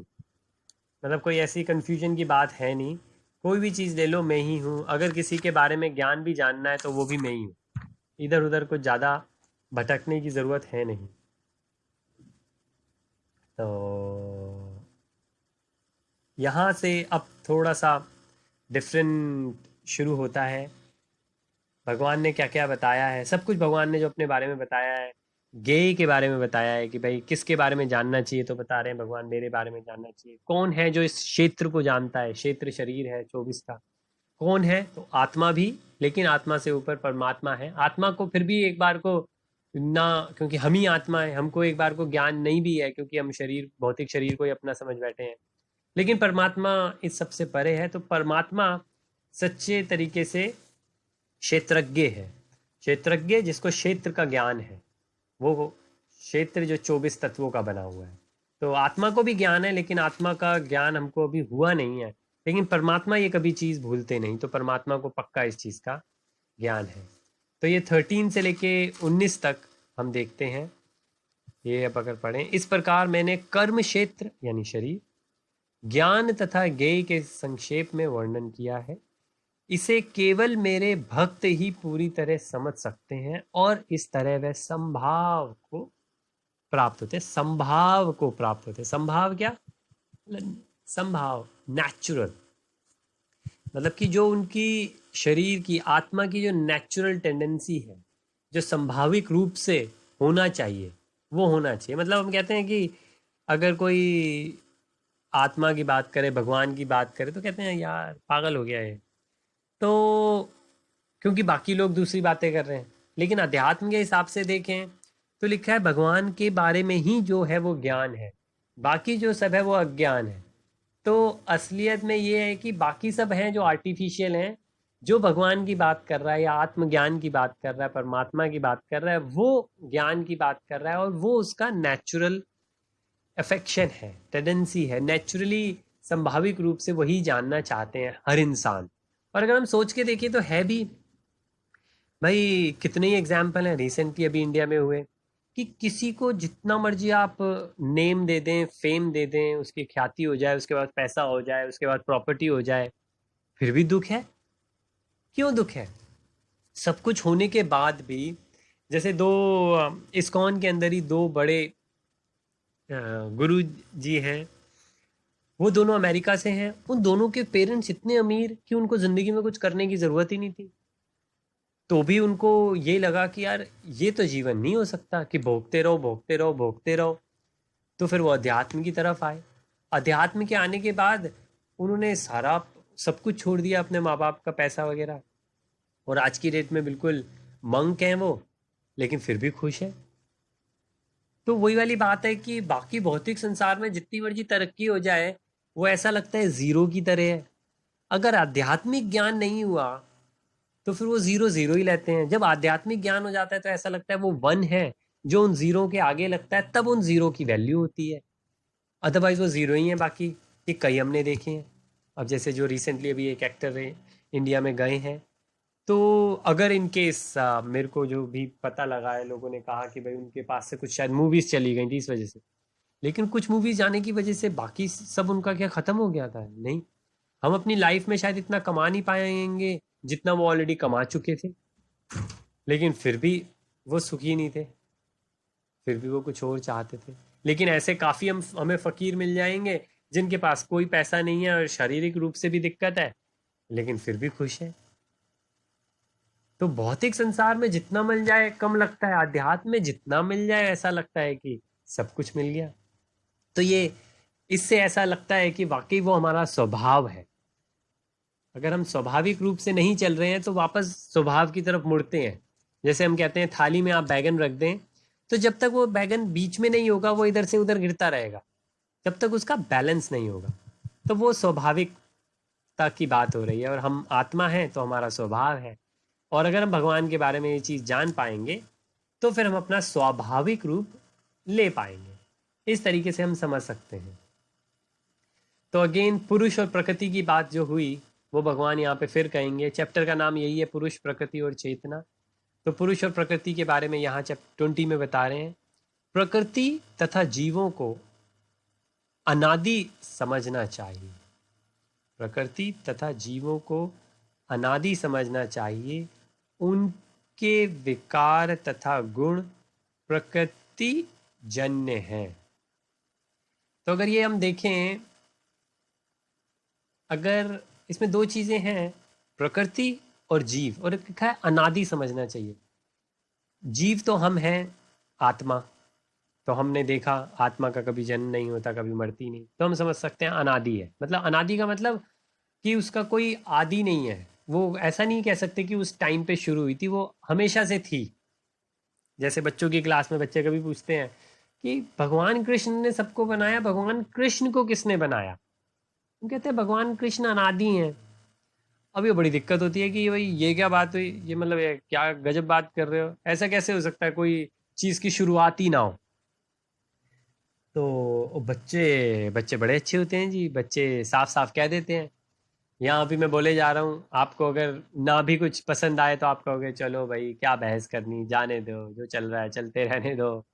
मतलब कोई ऐसी कंफ्यूजन की बात है नहीं, कोई भी चीज़ ले लो मैं ही हूँ। अगर किसी के बारे में ज्ञान भी जानना है तो वो भी मैं ही हूँ। इधर उधर कुछ ज़्यादा भटकने की ज़रूरत है नहीं। तो यहाँ से अब थोड़ा सा डिफरेंट शुरू होता है। भगवान ने क्या क्या बताया है, सब कुछ भगवान ने जो अपने बारे में बताया है, गेय के बारे में बताया है कि भाई किसके बारे में जानना चाहिए, तो बता रहे हैं भगवान मेरे बारे में जानना चाहिए। कौन है जो इस क्षेत्र को जानता है, क्षेत्र शरीर है 24 का, कौन है, तो आत्मा भी, लेकिन आत्मा से ऊपर परमात्मा है। आत्मा को फिर भी एक बार को ना, क्योंकि हम ही आत्मा है, हमको एक बार को ज्ञान नहीं भी है क्योंकि हम शरीर, भौतिक शरीर को ही अपना समझ बैठे हैं। लेकिन परमात्मा इस सबसे परे है। तो परमात्मा सच्चे तरीके से क्षेत्रज्ञ है। क्षेत्रज्ञ जिसको क्षेत्र का ज्ञान है, वो क्षेत्र जो 24 तत्वों का बना हुआ है। तो आत्मा को भी ज्ञान है, लेकिन आत्मा का ज्ञान हमको अभी हुआ नहीं है। लेकिन परमात्मा ये कभी चीज़ भूलते नहीं, तो परमात्मा को पक्का इस चीज़ का ज्ञान है। तो ये 13 से लेके 19 तक हम देखते हैं। ये अब अगर पढ़ें, इस प्रकार मैंने कर्म क्षेत्र यानी शरीर, ज्ञान तथा ज्ञेय के संक्षेप में वर्णन किया है। इसे केवल मेरे भक्त ही पूरी तरह समझ सकते हैं और इस तरह वह संभाव को प्राप्त होते, संभाव को प्राप्त होते। संभाव क्या? संभाव नेचुरल, मतलब कि जो उनकी शरीर की, आत्मा की जो नेचुरल टेंडेंसी है, जो संभाविक रूप से होना चाहिए, वो होना चाहिए। मतलब हम कहते हैं कि अगर कोई आत्मा की बात करे, भगवान की बात करे, तो कहते हैं यार पागल हो गया है, तो क्योंकि बाकी लोग दूसरी बातें कर रहे हैं। लेकिन अध्यात्म के हिसाब से देखें तो लिखा है भगवान के बारे में ही जो है वो ज्ञान है, बाकी जो सब है वो अज्ञान है। तो असलियत में ये है कि बाकी सब हैं जो आर्टिफिशियल हैं। जो भगवान की बात कर रहा है या आत्मज्ञान की बात कर रहा है, परमात्मा की बात कर रहा है, वो ज्ञान की बात कर रहा है, और वो उसका नेचुरल अफेक्शन है, टेंडेंसी है। नेचुरली संभाविक रूप से वही जानना चाहते हैं हर इंसान। और अगर हम सोच के देखें तो है भी भाई, कितने ही एग्जाम्पल हैं रिसेंटली अभी इंडिया में हुए कि किसी को जितना मर्जी आप नेम दे दें, फेम दे दें, उसकी ख्याति हो जाए, उसके बाद पैसा हो जाए, उसके बाद प्रॉपर्टी हो जाए, फिर भी दुख है। क्यों दुख है? सब कुछ होने के बाद भी, जैसे दो इस्कॉन के अंदर ही दो बड़े गुरु जी हैं, वो दोनों अमेरिका से हैं। उन दोनों के पेरेंट्स इतने अमीर कि उनको ज़िंदगी में कुछ करने की ज़रूरत ही नहीं थी, तो भी उनको ये लगा कि यार ये तो जीवन नहीं हो सकता कि भोगते रहो भोगते रहो भोगते रहो। तो फिर वो अध्यात्म की तरफ आए। अध्यात्म के आने के बाद उन्होंने सारा सब कुछ छोड़ दिया, अपने माँ बाप का पैसा वगैरह, और आज की डेट में बिल्कुल मंक हैं वो, लेकिन फिर भी खुश है। तो वही वाली बात है कि बाकी भौतिक संसार में जितनी मर्जी तरक्की हो जाए, वो ऐसा लगता है जीरो की तरह है। अगर आध्यात्मिक ज्ञान नहीं हुआ तो फिर वो जीरो जीरो ही लेते हैं। जब आध्यात्मिक ज्ञान हो जाता है तो ऐसा लगता है वो वन है, जो उन जीरो के आगे लगता है, तब उन जीरो की वैल्यू होती है। अदरवाइज वो जीरो ही है बाकी। ये कई हमने देखे हैं। अब जैसे जो रिसेंटली अभी एक एक्टर इंडिया में गए हैं, तो अगर इन केस मेरे को जो भी पता लगा है, लोगों ने कहा कि भाई उनके पास से कुछ शायद मूवीज चली गई थी इस वजह से। लेकिन कुछ मूवीज जाने की वजह से बाकी सब उनका क्या खत्म हो गया था? नहीं। हम अपनी लाइफ में शायद इतना कमा नहीं पाएंगे जितना वो ऑलरेडी कमा चुके थे, लेकिन फिर भी वो सुखी नहीं थे, फिर भी वो कुछ और चाहते थे। लेकिन ऐसे काफ़ी हमें फ़कीर मिल जाएंगे जिनके पास कोई पैसा नहीं है और शारीरिक रूप से भी दिक्कत है, लेकिन फिर भी खुश है। तो भौतिक संसार में जितना मिल जाए कम लगता है, अध्यात्म में जितना मिल जाए ऐसा लगता है कि सब कुछ मिल गया। तो ये, इससे ऐसा लगता है कि वाकई वो हमारा स्वभाव है। अगर हम स्वाभाविक रूप से नहीं चल रहे हैं तो वापस स्वभाव की तरफ मुड़ते हैं। जैसे हम कहते हैं थाली में आप बैगन रख दें, तो जब तक वो बैगन बीच में नहीं होगा वो इधर से उधर गिरता रहेगा, जब तक उसका बैलेंस नहीं होगा। तो वो स्वाभाविकता की बात हो रही है, और हम आत्मा हैं तो हमारा स्वभाव है। और अगर हम भगवान के बारे में ये चीज़ जान पाएंगे तो फिर हम अपना स्वाभाविक रूप ले पाएंगे। इस तरीके से हम समझ सकते हैं। तो अगेन पुरुष और प्रकृति की बात जो हुई वो भगवान यहाँ पे फिर कहेंगे। चैप्टर का नाम यही है, पुरुष, प्रकृति और चेतना। तो पुरुष और प्रकृति के बारे में यहाँ चैप्टर 20 में बता रहे हैं। प्रकृति तथा जीवों को अनादि समझना चाहिए। प्रकृति तथा जीवों को अनादि समझना चाहिए। उनके विकार तथा गुण प्रकृति जन्य हैं। तो अगर ये हम देखें, अगर इसमें दो चीजें हैं, प्रकृति और जीव, और एक लिखा है अनादि समझना चाहिए। जीव तो हम हैं, आत्मा तो हमने देखा आत्मा का कभी जन्म नहीं होता, कभी मरती नहीं, तो हम समझ सकते हैं अनादि है। मतलब अनादि का मतलब कि उसका कोई आदि नहीं है। वो ऐसा नहीं कह सकते कि उस टाइम पे शुरू हुई थी, वो हमेशा से थी। जैसे बच्चों की क्लास में बच्चे कभी पूछते हैं कि भगवान कृष्ण ने सबको बनाया, भगवान कृष्ण को किसने बनाया? हम कहते हैं भगवान कृष्ण अनादि हैं। अब ये बड़ी दिक्कत होती है कि भाई ये क्या बात हुई, ये मतलब ये क्या गजब बात कर रहे हो, ऐसा कैसे हो सकता है कोई चीज़ की शुरुआत ही ना हो? तो बच्चे बच्चे बड़े अच्छे होते हैं जी, बच्चे साफ साफ कह देते हैं। यहाँ भी मैं बोले जा रहा हूँ, आपको अगर ना भी कुछ पसंद आए तो आप कहोगे चलो भाई क्या बहस करनी, जाने दो, जो चल रहा है चलते रहने दो।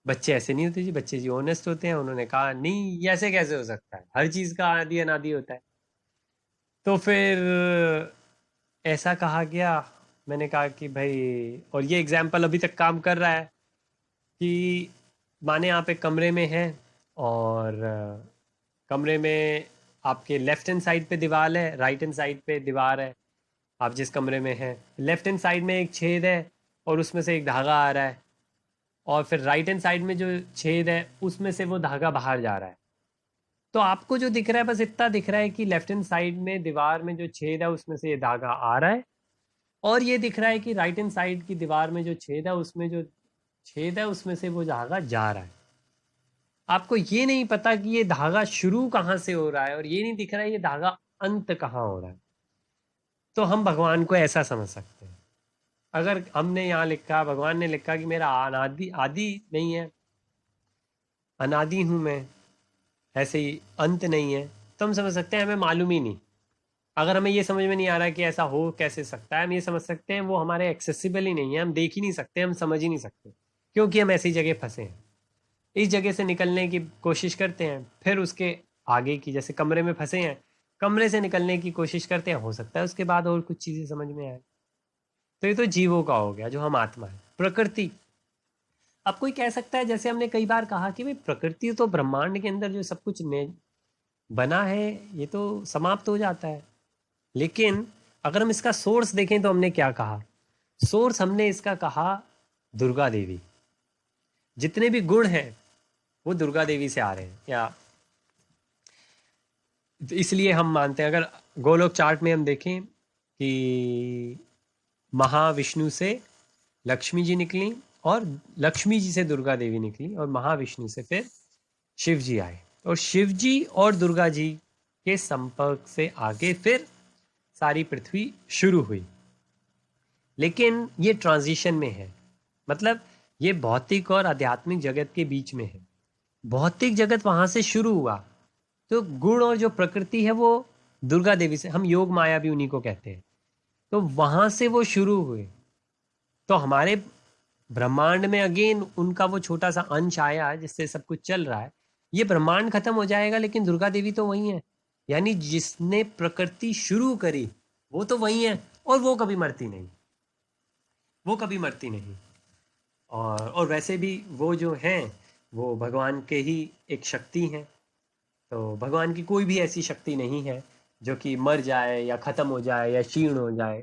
बच्चे ऐसे नहीं होते जी, बच्चे जी ऑनेस्ट होते हैं। उन्होंने कहा नहीं, ये ऐसे कैसे हो सकता है, हर चीज़ का आदि अनादि होता है। तो फिर ऐसा कहा गया। मैंने कहा कि भाई, और ये एग्जाम्पल अभी तक काम कर रहा है कि माने आप एक कमरे में हैं और कमरे में आपके लेफ्ट हैंड साइड पे दीवार है, राइट हैंड साइड पे दीवार है। आप जिस कमरे में हैं, लेफ्ट हैंड साइड में एक छेद है और उसमें से एक धागा आ रहा है, और फिर राइट हैंड साइड में जो छेद है उसमें से वो धागा बाहर जा रहा है। तो आपको जो दिख रहा है बस इतना दिख रहा है कि लेफ्ट हैंड साइड में दीवार में जो छेद है उसमें से ये धागा आ रहा है, और ये दिख रहा है कि राइट हैंड साइड की दीवार में जो छेद है उसमें जो छेद है उसमें से वो धागा जा रहा है। आपको ये नहीं पता कि ये धागा शुरू कहाँ से हो रहा है, और ये नहीं दिख रहा है ये धागा अंत कहाँ हो रहा है। तो हम भगवान को ऐसा समझ सकते हैं। अगर हमने यहाँ लिखा, भगवान ने लिखा कि मेरा अनादि आदि नहीं है, अनादि हूँ मैं, ऐसे ही अंत नहीं है, तो हम समझ सकते हैं हमें मालूम ही नहीं। अगर हमें ये समझ में नहीं आ रहा है कि ऐसा हो कैसे सकता है, हम ये समझ सकते हैं वो हमारे एक्सेसिबल ही नहीं है, हम देख ही नहीं सकते, हम समझ ही नहीं सकते, क्योंकि हम ऐसी जगह फंसे हैं। इस जगह से निकलने की कोशिश करते हैं, फिर उसके आगे की, जैसे कमरे में फंसे हैं, कमरे से निकलने की कोशिश करते हैं, हो सकता है उसके बाद और कुछ चीज़ें समझ में आए। तो ये तो जीवों का हो गया, जो हम आत्मा है। प्रकृति, अब कोई कह सकता है, जैसे हमने कई बार कहा कि भाई प्रकृति तो ब्रह्मांड के अंदर जो सब कुछ बना है ये तो समाप्त हो जाता है, लेकिन अगर हम इसका सोर्स देखें तो हमने क्या कहा? सोर्स हमने इसका कहा दुर्गा देवी। जितने भी गुण हैं वो दुर्गा देवी से आ रहे हैं, या इसलिए हम मानते हैं, अगर गोलोक चार्ट में हम देखें कि महाविष्णु से लक्ष्मी जी निकली, और लक्ष्मी जी से दुर्गा देवी निकली, और महाविष्णु से फिर शिव जी आए, और शिव जी और दुर्गा जी के संपर्क से आगे फिर सारी पृथ्वी शुरू हुई। लेकिन ये ट्रांजिशन में है, मतलब ये भौतिक और आध्यात्मिक जगत के बीच में है। भौतिक जगत वहां से शुरू हुआ, तो गुण और जो प्रकृति है वो दुर्गा देवी से, हम योग माया भी उन्हीं को कहते हैं, तो वहां से वो शुरू हुए। तो हमारे ब्रह्मांड में अगेन उनका वो छोटा सा अंश आया जिससे सब कुछ चल रहा है। ये ब्रह्मांड खत्म हो जाएगा, लेकिन दुर्गा देवी तो वही है, यानी जिसने प्रकृति शुरू करी वो तो वही है, और वो कभी मरती नहीं, वो कभी मरती नहीं। और वैसे भी वो जो हैं वो भगवान के ही एक शक्ति हैं। तो भगवान की कोई भी ऐसी शक्ति नहीं है जो कि मर जाए या खत्म हो जाए या क्षीण हो जाए।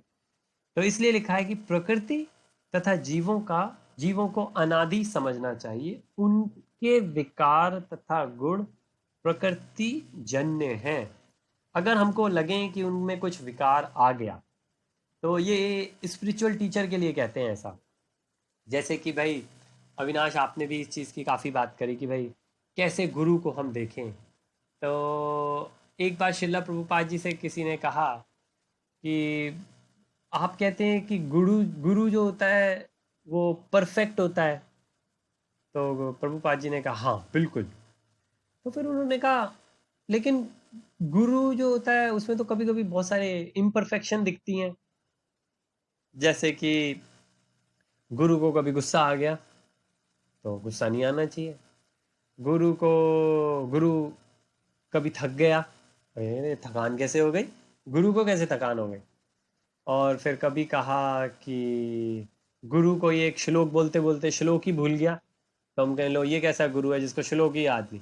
तो इसलिए लिखा है कि प्रकृति तथा जीवों को अनादि समझना चाहिए। उनके विकार तथा गुण प्रकृति जन्य हैं। अगर हमको लगे कि उनमें कुछ विकार आ गया, तो ये स्पिरिचुअल टीचर के लिए कहते हैं ऐसा। जैसे कि भाई अविनाश, आपने भी इस चीज़ की काफ़ी बात करी कि भाई कैसे गुरु को हम देखें। तो एक बार श्रीला प्रभुपाद जी से किसी ने कहा कि आप कहते हैं कि गुरु गुरु जो होता है वो परफेक्ट होता है। तो प्रभुपाद जी ने कहा हाँ बिल्कुल। तो फिर उन्होंने कहा लेकिन गुरु जो होता है उसमें तो कभी कभी बहुत सारे इम्परफेक्शन दिखती हैं, जैसे कि गुरु को कभी गुस्सा आ गया तो गुस्सा नहीं आना चाहिए। गुरु कभी थक गया, अरे थकान कैसे हो गई, गुरु को कैसे थकान हो गई। और फिर कभी कहा कि गुरु को ये एक श्लोक बोलते बोलते श्लोक ही भूल गया, तो हम कहें लो ये कैसा गुरु है जिसको श्लोक ही याद नहीं।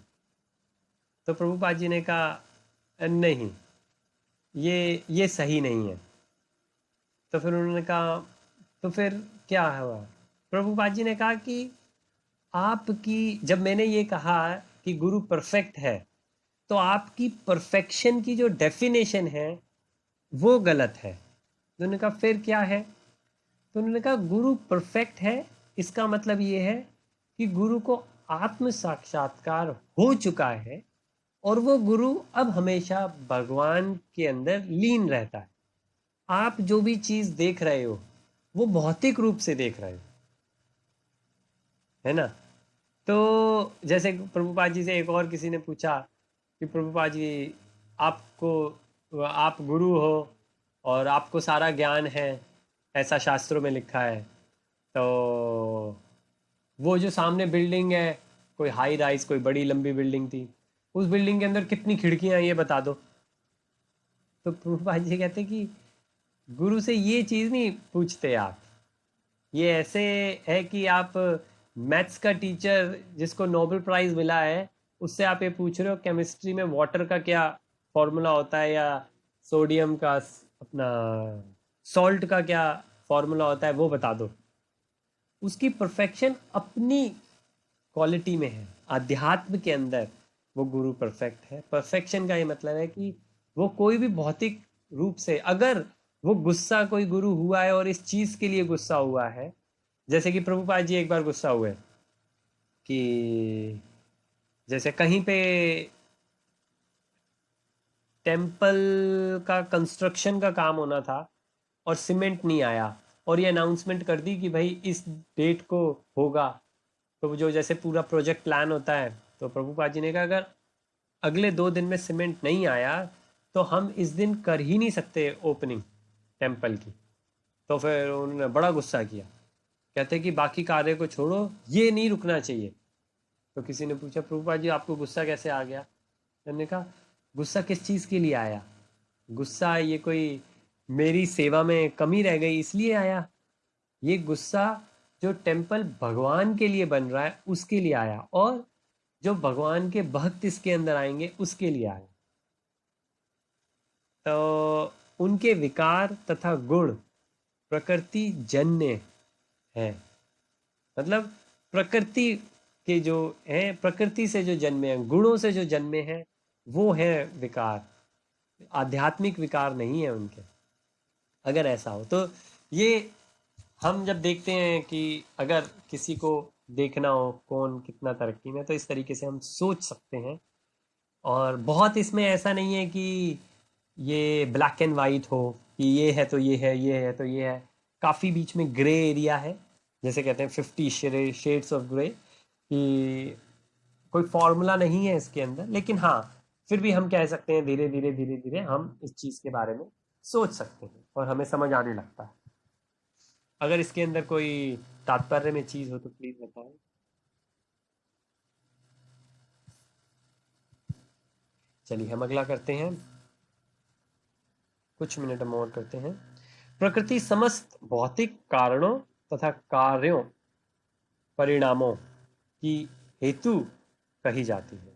तो प्रभुपाद जी ने कहा नहीं, ये सही नहीं है। तो फिर उन्होंने कहा तो फिर क्या हुआ। प्रभुपाद जी ने कहा कि आपकी, जब मैंने ये कहा कि गुरु परफेक्ट है, तो आपकी परफेक्शन की जो डेफिनेशन है वो गलत है। तो उन्होंने कहा फिर क्या है। तो उन्होंने कहा गुरु परफेक्ट है, इसका मतलब ये है कि गुरु को आत्म साक्षात्कार हो चुका है और वो गुरु अब हमेशा भगवान के अंदर लीन रहता है। आप जो भी चीज देख रहे हो वो भौतिक रूप से देख रहे हो, है ना। तो जैसे प्रभुपाद जी से एक और किसी ने पूछा कि प्रभुपाद जी आप गुरु हो और आपको सारा ज्ञान है, ऐसा शास्त्रों में लिखा है, तो वो जो सामने बिल्डिंग है, कोई हाई राइज कोई बड़ी लंबी बिल्डिंग थी, उस बिल्डिंग के अंदर कितनी खिड़कियां हैं ये बता दो। तो प्रभुपाद जी कहते कि गुरु से ये चीज नहीं पूछते आप, ये ऐसे है कि आप मैथ्स का टीचर जिसको नोबेल प्राइज मिला है उससे आप ये पूछ रहे हो केमिस्ट्री में वाटर का क्या फॉर्मूला होता है या सोडियम का अपना सॉल्ट का क्या फॉर्मूला होता है वो बता दो। उसकी परफेक्शन अपनी क्वालिटी में है, अध्यात्म के अंदर वो गुरु परफेक्ट है। परफेक्शन का ये मतलब है कि वो कोई भी भौतिक रूप से, अगर वो गुस्सा कोई गुरु हुआ है और इस चीज के लिए गुस्सा हुआ है, जैसे कि प्रभुपाद जी एक बार गुस्सा हुए कि जैसे कहीं पे टेम्पल का कंस्ट्रक्शन का काम होना था और सीमेंट नहीं आया और ये अनाउंसमेंट कर दी कि भाई इस डेट को होगा। तो जो जैसे पूरा प्रोजेक्ट प्लान होता है, तो प्रभुपाद जी ने कहा अगर अगले 2 दिन में सीमेंट नहीं आया तो हम इस दिन कर ही नहीं सकते ओपनिंग टेम्पल की। तो फिर उन्होंने बड़ा गुस्सा किया, कहते कि बाकी कार्य को छोड़ो, ये नहीं रुकना चाहिए। तो किसी ने पूछा प्रभुपाद जी आपको गुस्सा कैसे आ गया। मैंने कहा गुस्सा किस चीज़ के लिए आया, गुस्सा ये कोई मेरी सेवा में कमी रह गई इसलिए आया, ये गुस्सा जो टेम्पल भगवान के लिए बन रहा है उसके लिए आया और जो भगवान के भक्त इसके अंदर आएंगे उसके लिए आया। तो उनके विकार तथा गुण प्रकृति जन्य है, मतलब प्रकृति के जो हैं, प्रकृति से जो जन्मे हैं, गुणों से जो जन्मे हैं वो है विकार, आध्यात्मिक विकार नहीं है उनके। अगर ऐसा हो तो ये हम जब देखते हैं कि अगर किसी को देखना हो कौन कितना तरक्की में, तो इस तरीके से हम सोच सकते हैं। और बहुत इसमें ऐसा नहीं है कि ये ब्लैक एंड वाइट हो कि ये है तो ये है, ये है तो ये है। काफ़ी बीच में ग्रे एरिया है, जैसे कहते हैं 50 शेड्स ऑफ ग्रे, कि कोई फॉर्मूला नहीं है इसके अंदर, लेकिन हाँ फिर भी हम कह सकते हैं धीरे धीरे धीरे धीरे हम इस चीज़ के बारे में सोच सकते हैं और हमें समझ आने लगता है। अगर इसके अंदर कोई तात्पर्य में चीज़ हो तो प्लीज़ बताएं। चलिए हम अगला करते हैं, कुछ मिनट हम और करते हैं। प्रकृति समस्त भौतिक कारणों तथा कार्यों परिणामों की हेतु कही जाती है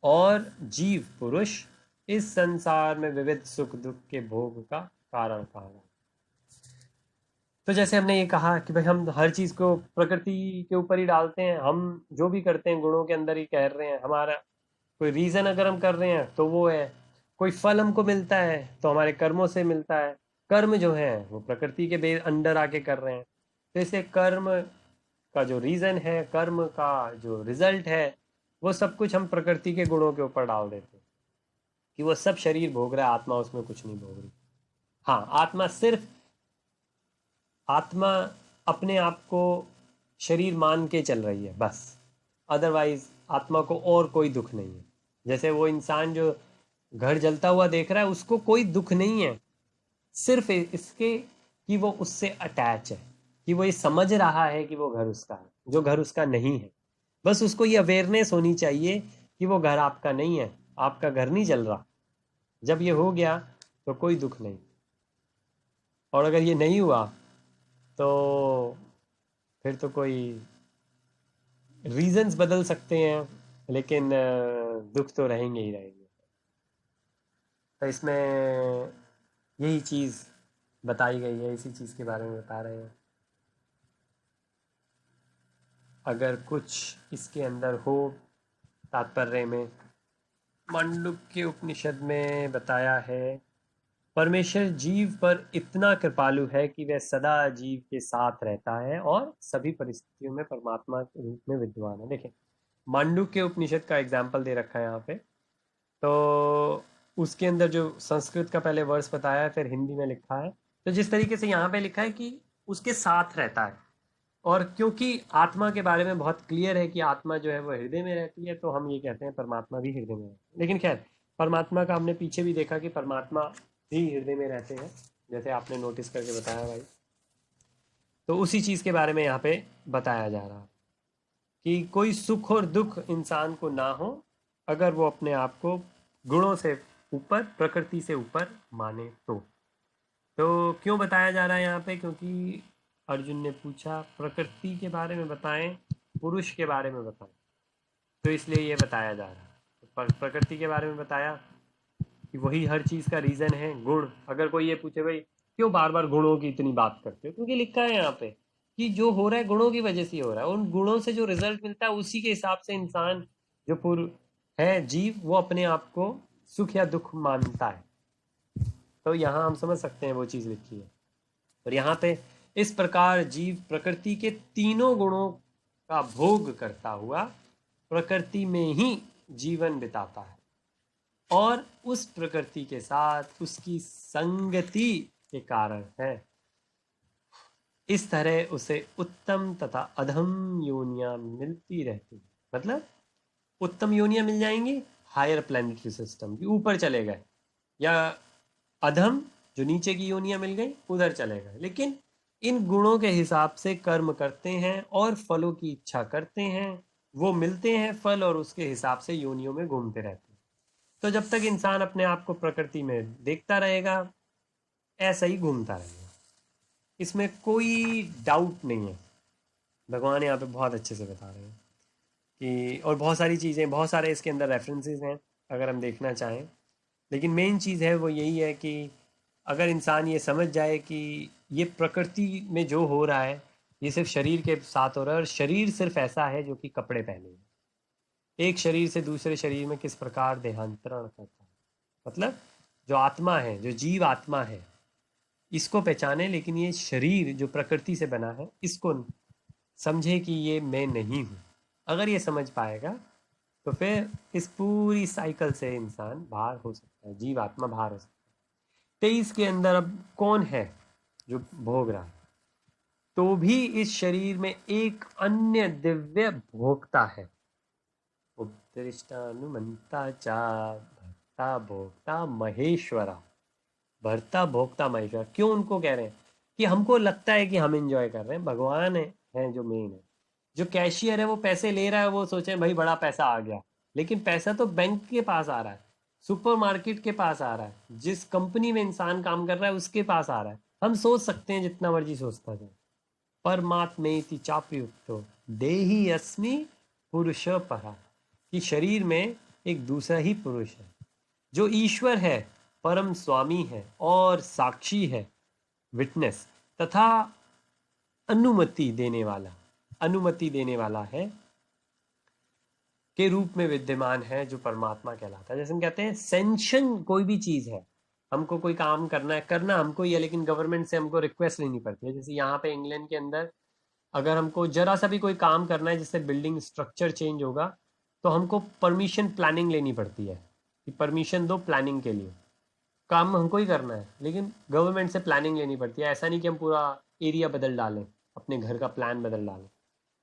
और जीव पुरुष इस संसार में विविध सुख दुख के भोग का कारण कहा है। तो जैसे हमने ये कहा कि भाई हम हर चीज को प्रकृति के ऊपर ही डालते हैं, हम जो भी करते हैं गुणों के अंदर ही कह रहे हैं। हमारा कोई रीजन अगर हम कर रहे हैं तो वो है, कोई फल हमको मिलता है तो हमारे कर्मों से मिलता है, कर्म जो है वो प्रकृति के अंडर आके कर रहे हैं। तो इसे कर्म का जो रीजन है, कर्म का जो रिजल्ट है, वो सब कुछ हम प्रकृति के गुणों के ऊपर डाल देते हैं कि वो सब शरीर भोग रहा है, आत्मा उसमें कुछ नहीं भोग रही। हाँ, आत्मा अपने आप को शरीर मान के चल रही है बस, अदरवाइज आत्मा को और कोई दुख नहीं है। जैसे वो इंसान जो घर जलता हुआ देख रहा है उसको कोई दुख नहीं है, सिर्फ इसके कि वो उससे अटैच है, कि वो ये समझ रहा है कि वो घर उसका है, जो घर उसका नहीं है। बस उसको ये अवेयरनेस होनी चाहिए कि वो घर आपका नहीं है, आपका घर नहीं चल रहा। जब ये हो गया तो कोई दुख नहीं, और अगर ये नहीं हुआ तो फिर तो कोई रीजंस बदल सकते हैं, लेकिन दुख तो रहेंगे ही रहेंगे। तो इसमें यही चीज़ बताई गई है, इसी चीज़ के बारे में बता रहे हैं। अगर कुछ इसके अंदर हो तात्पर्य में, मांडुक्य उपनिषद में बताया है, परमेश्वर जीव पर इतना कृपालु है कि वह सदा जीव के साथ रहता है और सभी परिस्थितियों में परमात्मा के रूप में विद्यमान है। देखें, मांडुक्य उपनिषद का एग्जाम्पल दे रखा है यहाँ पे। तो उसके अंदर जो संस्कृत का पहले वर्ष बताया है, फिर हिंदी में लिखा है। तो जिस तरीके से यहाँ पे लिखा है कि उसके साथ रहता है, और क्योंकि आत्मा के बारे में बहुत क्लियर है कि आत्मा जो है वो हृदय में रहती है, तो हम ये कहते हैं परमात्मा भी हृदय में रहता है। लेकिन खैर, परमात्मा का हमने पीछे भी देखा कि परमात्मा भी हृदय में रहते हैं, जैसे आपने नोटिस करके बताया भाई। तो उसी चीज़ के बारे में यहाँ पे बताया जा रहा है कि कोई सुख और दुख इंसान को ना हो अगर वो अपने आप को गुणों से ऊपर, प्रकृति से ऊपर माने तो क्यों बताया जा रहा है यहाँ पे? क्योंकि अर्जुन ने पूछा प्रकृति के बारे में बताएं, पुरुष के बारे में बताएं, तो इसलिए ये बताया जा रहा है। तो प्रकृति के बारे में बताया कि वही हर चीज़ का रीज़न है, गुण। अगर कोई ये पूछे भाई क्यों बार बार गुणों की इतनी बात करते हो, क्योंकि लिखा है यहाँ पे कि जो हो रहा है गुणों की वजह से ही हो रहा है। उन गुणों से जो रिजल्ट मिलता है उसी के हिसाब से इंसान जो पूर्व है जीव, वो अपने आप को सुख या दुख मानता है। तो यहाँ हम समझ सकते हैं वो चीज़ लिखी है। और यहाँ पे इस प्रकार जीव प्रकृति के तीनों गुणों का भोग करता हुआ प्रकृति में ही जीवन बिताता है, और उस प्रकृति के साथ उसकी संगति के कारण है। इस तरह उसे उत्तम तथा अधम योनियां मिलती रहती है। मतलब उत्तम योनियां मिल जाएंगी, हायर प्लैनेटरी सिस्टम की ऊपर चले गए, या अधम जो नीचे की योनियां मिल गई उधर चले गए। लेकिन इन गुणों के हिसाब से कर्म करते हैं और फलों की इच्छा करते हैं, वो मिलते हैं फल, और उसके हिसाब से योनियों में घूमते रहते हैं। तो जब तक इंसान अपने आप को प्रकृति में देखता रहेगा, ऐसा ही घूमता रहेगा, इसमें कोई डाउट नहीं है। भगवान यहाँ पे बहुत अच्छे से बता रहे हैं कि, और बहुत सारी चीज़ें, बहुत सारे इसके अंदर रेफरेंसेस हैं अगर हम देखना चाहें। लेकिन मेन चीज़ है वो यही है कि अगर इंसान ये समझ जाए कि ये प्रकृति में जो हो रहा है ये सिर्फ शरीर के साथ हो रहा है, और शरीर सिर्फ ऐसा है जो कि कपड़े पहने हैं, एक शरीर से दूसरे शरीर में किस प्रकार देहांतरण करता है। मतलब जो आत्मा है, जो जीव आत्मा है, इसको पहचाने, लेकिन ये शरीर जो प्रकृति से बना है इसको समझे कि ये मैं नहीं हूँ। अगर ये समझ पाएगा तो फिर इस पूरी साइकिल से इंसान बाहर हो सकता है, जीव आत्मा बाहर हो सकता है। 23 के अंदर अब कौन है जो भोग रहा है? तो भी इस शरीर में एक अन्य दिव्य भोक्ता है, उपदृष्टानुमंता चा भर्ता भोक्ता महेश्वरा। भर्ता भोक्ता महेश्वर, क्यों उनको कह रहे हैं? कि हमको लगता है कि हम एंजॉय कर रहे हैं, भगवान है जो मेन है। जो कैशियर है वो पैसे ले रहा है, वो सोचे भाई बड़ा पैसा आ गया, लेकिन पैसा तो बैंक के पास आ रहा है, सुपरमार्केट के पास आ रहा है, जिस कंपनी में इंसान काम कर रहा है उसके पास आ रहा है। हम सोच सकते हैं जितना मर्जी सोचता जाए। परमात्मेति चाप्युक्तो देही अस्मि पुरुष परा, कि शरीर में एक दूसरा ही पुरुष है जो ईश्वर है, परम स्वामी है और साक्षी है, विटनेस, तथा अनुमति देने वाला है के रूप में विद्यमान है, जो परमात्मा कहलाता है। जैसे हम कहते हैं सेंशन, कोई भी चीज है, हमको कोई काम करना है, करना हमको ही है, लेकिन गवर्नमेंट से हमको रिक्वेस्ट लेनी पड़ती है। जैसे यहाँ पे इंग्लैंड के अंदर अगर हमको जरा सा भी कोई काम करना है, जिससे बिल्डिंग स्ट्रक्चर चेंज होगा, तो हमको परमिशन प्लानिंग लेनी पड़ती है कि परमिशन दो प्लानिंग के लिए। काम हमको ही करना है, लेकिन गवर्नमेंट से प्लानिंग लेनी पड़ती है। ऐसा नहीं कि हम पूरा एरिया बदल डालें, अपने घर का प्लान बदल डालें।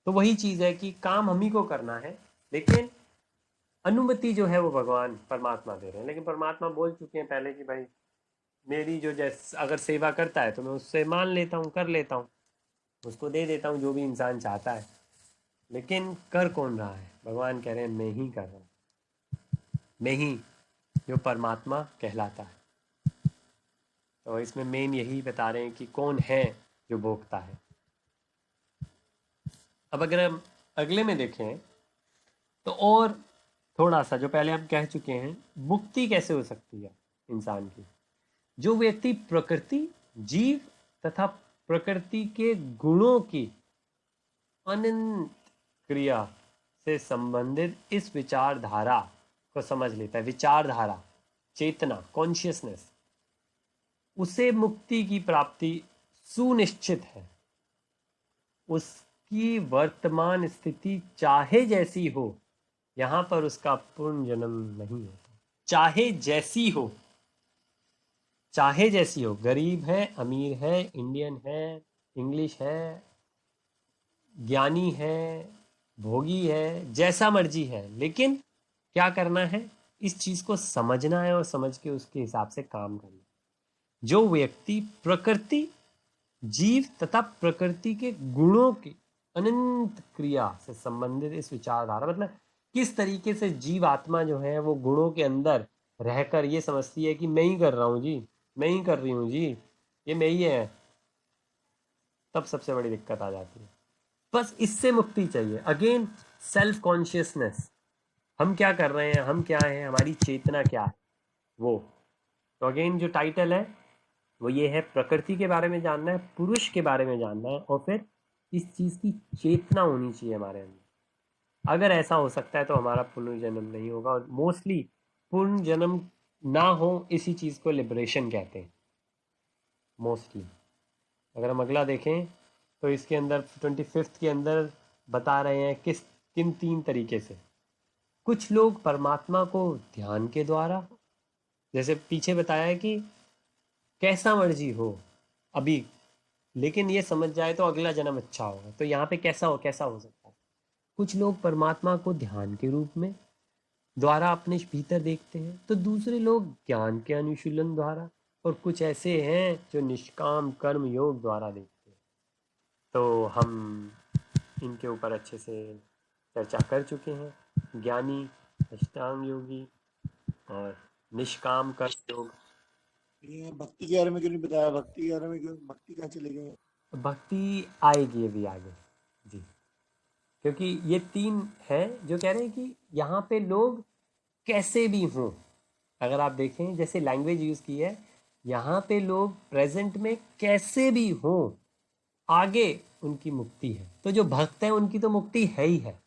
तो वही चीज़ है कि काम हम ही को करना है, लेकिन अनुमति जो है वो भगवान परमात्मा दे रहे हैं। लेकिन परमात्मा बोल चुके हैं पहले कि भाई मेरी जो जैसे अगर सेवा करता है तो मैं उससे मान लेता हूँ, कर लेता हूँ। उसको दे देता हूँ जो भी इंसान चाहता है, लेकिन कर कौन रहा है? भगवान कह रहे हैं मैं ही कर रहा हूँ, मैं ही जो परमात्मा कहलाता है। तो इसमें मेन यही बता रहे हैं कि कौन है जो भोगता है। अब अगर हम अगले में देखें तो और थोड़ा सा, जो पहले हम कह चुके हैं, मुक्ति कैसे हो सकती है इंसान की। जो व्यक्ति प्रकृति, जीव तथा प्रकृति के गुणों की अनंत क्रिया से संबंधित इस विचारधारा को समझ लेता है, विचारधारा, चेतना, कॉन्शियसनेस, उसे मुक्ति की प्राप्ति सुनिश्चित है। उसकी वर्तमान स्थिति चाहे जैसी हो, यहाँ पर उसका पुनर्जन्म नहीं होता। चाहे जैसी हो, चाहे जैसी हो, गरीब है, अमीर है, इंडियन है, इंग्लिश है, ज्ञानी है, भोगी है, जैसा मर्जी है, लेकिन क्या करना है? इस चीज को समझना है और समझ के उसके हिसाब से काम करना है। जो व्यक्ति प्रकृति, जीव तथा प्रकृति के गुणों की अनंत क्रिया से संबंधित इस विचारधारा, मतलब किस तरीके से जीव आत्मा जो है वो गुणों के अंदर रहकर ये समझती है कि मैं ही कर रहा हूँ जी, मैं ही कर रही हूँ जी, ये मैं ही है, तब सबसे बड़ी दिक्कत आ जाती है। बस इससे मुक्ति चाहिए। अगेन सेल्फ कॉन्शियसनेस, हम क्या कर रहे हैं, हम क्या है, हमारी चेतना क्या है, वो। तो अगेन जो टाइटल है वो ये है, प्रकृति के बारे में जानना है, पुरुष के बारे में जानना है, और फिर इस चीज की चेतना होनी चाहिए हमारे अंदर। अगर ऐसा हो सकता है तो हमारा पुनर्जन्म नहीं होगा। और मोस्टली पुनर्जन्म ना हो, इसी चीज को लिबरेशन कहते हैं मोस्टली। अगर हम अगला देखें तो इसके अंदर 25th के अंदर बता रहे हैं किन 3 तरीके से। कुछ लोग परमात्मा को ध्यान के द्वारा, जैसे पीछे बताया है कि कैसा मर्जी हो अभी, लेकिन ये समझ जाए तो अगला जन्म अच्छा होगा, तो यहाँ पे कैसा हो सकता है। कुछ लोग परमात्मा को ध्यान के रूप में द्वारा अपने भीतर देखते हैं, तो दूसरे लोग ज्ञान के अनुशीलन द्वारा, और कुछ ऐसे हैं जो निष्काम कर्म योग द्वारा देखते हैं। तो हम इनके ऊपर अच्छे से चर्चा कर चुके हैं। ज्ञानी, अष्टांग योगी और निष्काम कर्म योग। ये भक्ति के बारे में क्यों नहीं बताया? भक्ति के बारे में क्यों, भक्ति कहाँ चले गए? भक्ति आएगी अभी आगे जी, क्योंकि ये 3 हैं जो कह रहे हैं कि यहाँ पे लोग कैसे भी हों। अगर आप देखें जैसे लैंग्वेज यूज की है, यहाँ पे लोग प्रेजेंट में कैसे भी हों, आगे उनकी मुक्ति है। तो जो भक्त है उनकी तो मुक्ति है ही है,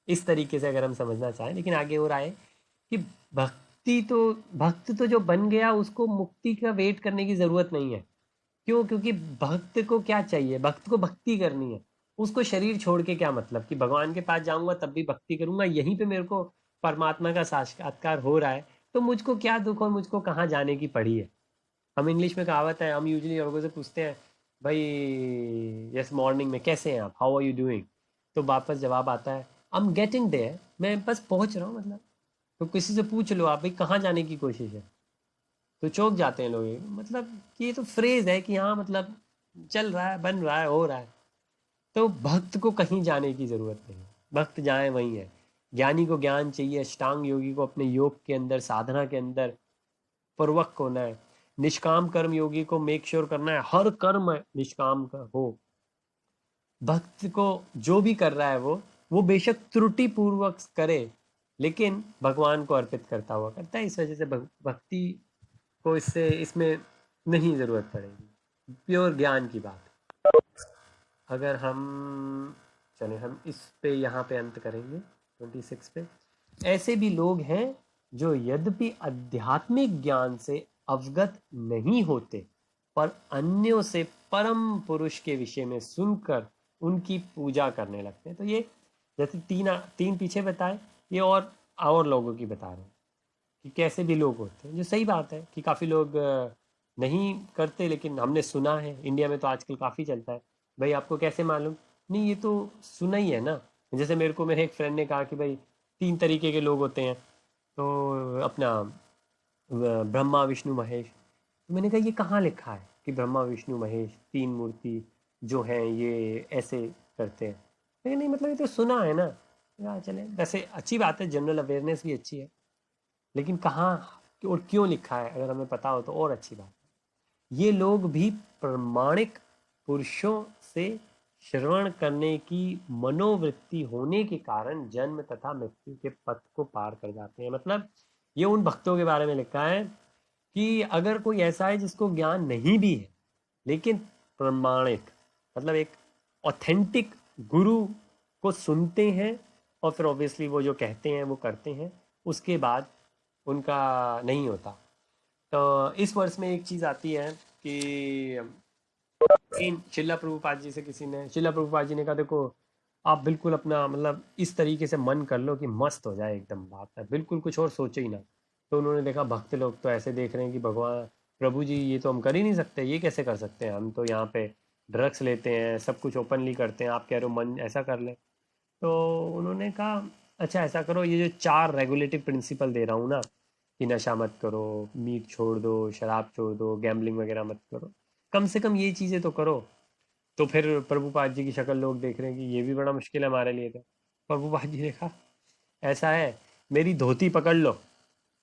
इस तरीके से अगर हम समझना चाहें। लेकिन आगे हो रहा है कि भक्त तो जो बन गया उसको मुक्ति का वेट करने की जरूरत नहीं है। क्यों? क्योंकि भक्त को क्या चाहिए? भक्त को भक्ति करनी है। उसको शरीर छोड़ के क्या मतलब कि भगवान के पास जाऊंगा तब भी भक्ति करूंगा, यहीं पे मेरे को परमात्मा का साक्षात्कार हो रहा है, तो मुझको क्या दुख और मुझको कहाँ जाने की पड़ी है। हम इंग्लिश में कहावत है, हम यूजुअली लोगों से पूछते हैं भाई यस मॉर्निंग में कैसे हैं आप, हाउ आर यू डूइंग, तो वापस जवाब आता है आई एम गेटिंग देयर, मैं बस पहुंच रहा हूँ। मतलब तो किसी से पूछ लो आप भाई कहाँ जाने की कोशिश है, तो चौंक जाते हैं लोग। मतलब कि ये तो फ्रेज है कि हाँ मतलब चल रहा है, बन रहा है, हो रहा है। तो भक्त को कहीं जाने की जरूरत नहीं, भक्त जाए वहीं है। ज्ञानी को ज्ञान चाहिए, अष्टांग योगी को अपने योग के अंदर, साधना के अंदर प्रवक्क होना है। निष्काम कर्म योगी को मेक श्योर करना है हर कर्म निष्काम का हो। भक्त को जो भी कर रहा है वो बेशक त्रुटि पूर्वक करे, लेकिन भगवान को अर्पित करता हुआ करता है। इस वजह से भक्ति को इसमें नहीं ज़रूरत पड़ेगी। प्योर ज्ञान की बात। अगर हम चले, हम इस पे यहाँ पे अंत करेंगे 26 पे। ऐसे भी लोग हैं जो यद्यपि आध्यात्मिक ज्ञान से अवगत नहीं होते, पर अन्यों से परम पुरुष के विषय में सुनकर उनकी पूजा करने लगते हैं। तो ये जैसे तीन पीछे बताए, ये और लोगों की बता रहे हैं कि कैसे भी लोग होते हैं। जो सही बात है कि काफ़ी लोग नहीं करते, लेकिन हमने सुना है, इंडिया में तो आजकल काफ़ी चलता है, भाई आपको कैसे मालूम? नहीं, ये तो सुना ही है ना। जैसे मेरे को मेरे एक फ्रेंड ने कहा कि भाई 3 तरीके के लोग होते हैं, तो अपना ब्रह्मा विष्णु महेश। तो मैंने कहा ये कहाँ लिखा है कि ब्रह्मा विष्णु महेश 3 मूर्ति जो हैं ये ऐसे करते हैं। लेकिन नहीं, मतलब ये तो सुना है ना, हाँ चले, वैसे अच्छी बात है, जनरल अवेयरनेस भी अच्छी है, लेकिन कहाँ और क्यों लिखा है अगर हमें पता हो तो और अच्छी बात है। ये लोग भी प्रमाणिक पुरुषों से श्रवण करने की मनोवृत्ति होने के कारण जन्म तथा मृत्यु के पथ को पार कर जाते हैं। मतलब ये उन भक्तों के बारे में लिखा है कि अगर कोई ऐसा है जिसको ज्ञान नहीं भी है, लेकिन प्रमाणिक मतलब एक ऑथेंटिक गुरु को सुनते हैं और फिर ऑब्वियसली वो जो कहते हैं वो करते हैं, उसके बाद उनका नहीं होता। तो इस वर्ष में एक चीज़ आती है कि इन शिला प्रभुपाद जी से किसी ने, शिला प्रभुपाद जी ने कहा देखो आप बिल्कुल अपना मतलब इस तरीके से मन कर लो कि मस्त हो जाए एकदम, बात है बिल्कुल कुछ और सोचो ही ना। तो उन्होंने देखा भक्त लोग तो ऐसे देख रहे हैं कि भगवान प्रभु जी ये तो हम कर ही नहीं सकते, ये कैसे कर सकते हैं, हम तो यहाँ पे ड्रग्स लेते हैं, सब कुछ ओपनली करते हैं, आप कह रहे हो मन ऐसा कर ले। तो उन्होंने कहा अच्छा ऐसा करो, ये जो 4 रेगुलेटिव प्रिंसिपल दे रहा हूँ ना, कि नशा मत करो, मीट छोड़ दो, शराब छोड़ दो, गैम्बलिंग वगैरह मत करो, कम से कम ये चीज़ें तो करो। तो फिर प्रभुपाद जी की शक्ल लोग देख रहे हैं कि ये भी बड़ा मुश्किल है हमारे लिए। तो प्रभुपाद जी ने कहा ऐसा है, मेरी धोती पकड़ लो,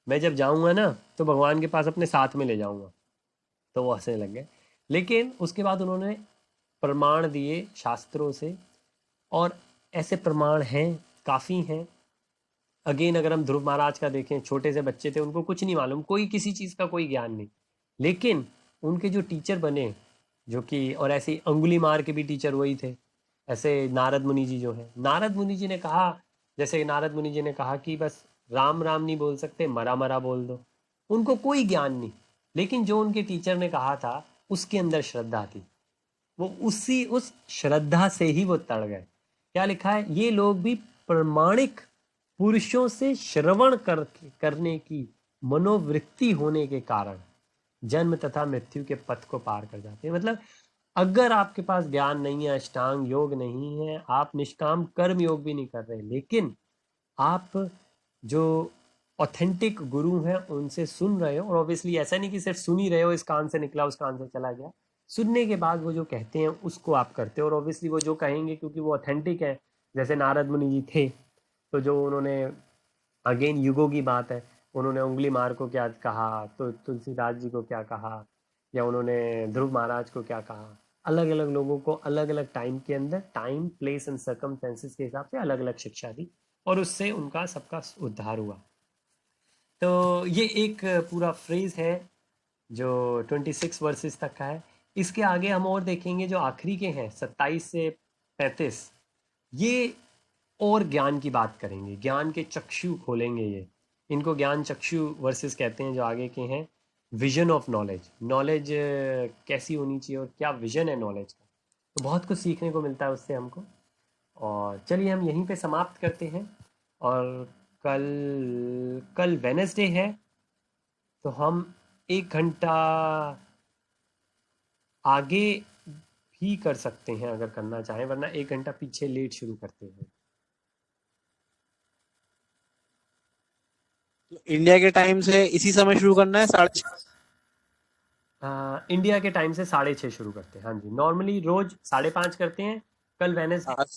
मैं जब जाऊंगा ना तो भगवान के पास अपने साथ में ले जाऊंगा। तो वो हंसने लग गए। लेकिन उसके बाद उन्होंने प्रमाण दिए शास्त्रों से, और ऐसे प्रमाण हैं, काफ़ी हैं। अगेन अगर हम ध्रुव महाराज का देखें, छोटे से बच्चे थे, उनको कुछ नहीं मालूम, कोई किसी चीज़ का कोई ज्ञान नहीं, लेकिन उनके जो टीचर बने, जो कि और ऐसे ही अंगुली मार के भी टीचर वही थे। ऐसे नारद मुनि जी जो हैं, नारद मुनि जी ने कहा, जैसे नारद मुनि जी ने कहा कि बस राम राम नहीं बोल सकते, मरा मरा बोल दो। उनको कोई ज्ञान नहीं, लेकिन जो उनके टीचर ने कहा था उसके अंदर श्रद्धा थी, वो उसी उस श्रद्धा से ही वो तड़ गए। क्या लिखा है, ये लोग भी प्रमाणिक पुरुषों से श्रवण करने की मनोवृत्ति होने के कारण जन्म तथा मृत्यु के पथ को पार कर जाते हैं। मतलब अगर आपके पास ज्ञान नहीं है, अष्टांग योग नहीं है, आप निष्काम कर्म योग भी नहीं कर रहे, लेकिन आप जो ऑथेंटिक गुरु हैं उनसे सुन रहे हो, और ऑब्वियसली ऐसा नहीं कि सिर्फ सुन ही रहे हो, इस कान से निकला उस कान से चला गया, सुनने के बाद वो जो कहते हैं उसको आप करते हो, और ऑब्वियसली वो जो कहेंगे क्योंकि वो ऑथेंटिक है, जैसे नारद मुनि जी थे, तो जो उन्होंने, अगेन युगों की बात है, उन्होंने उंगली मार को क्या कहा, तो तुलसीदास जी को क्या कहा, या उन्होंने ध्रुव महाराज को क्या कहा, अलग अलग लोगों को अलग अलग टाइम के अंदर, टाइम प्लेस एंड सर्कमस्टेंसेस के हिसाब से अलग अलग शिक्षा दी, और उससे उनका सबका उद्धार हुआ। तो ये एक पूरा फ्रेज है जो 26 वर्सेस तक का है। इसके आगे हम और देखेंगे जो आखिरी के हैं 27 से 35, ये और ज्ञान की बात करेंगे, ज्ञान के चक्षु खोलेंगे ये, इनको ज्ञान चक्षु वर्सेस कहते हैं जो आगे के हैं। विजन ऑफ नॉलेज, नॉलेज कैसी होनी चाहिए और क्या विजन है नॉलेज का, तो बहुत कुछ सीखने को मिलता है उससे हमको। और चलिए हम यहीं पे समाप्त करते हैं, और कल कल वेनेसडे है, तो हम 1 घंटा आगे भी कर सकते हैं अगर करना चाहें, वरना 1 घंटा पीछे लेट शुरू करते हैं। तो इंडिया के टाइम से इसी समय शुरू करना है 6:30? इंडिया के टाइम से 6:30 शुरू करते हैं, हाँ जी, नॉर्मली रोज 5:30 करते हैं, कल वेनेसडे आज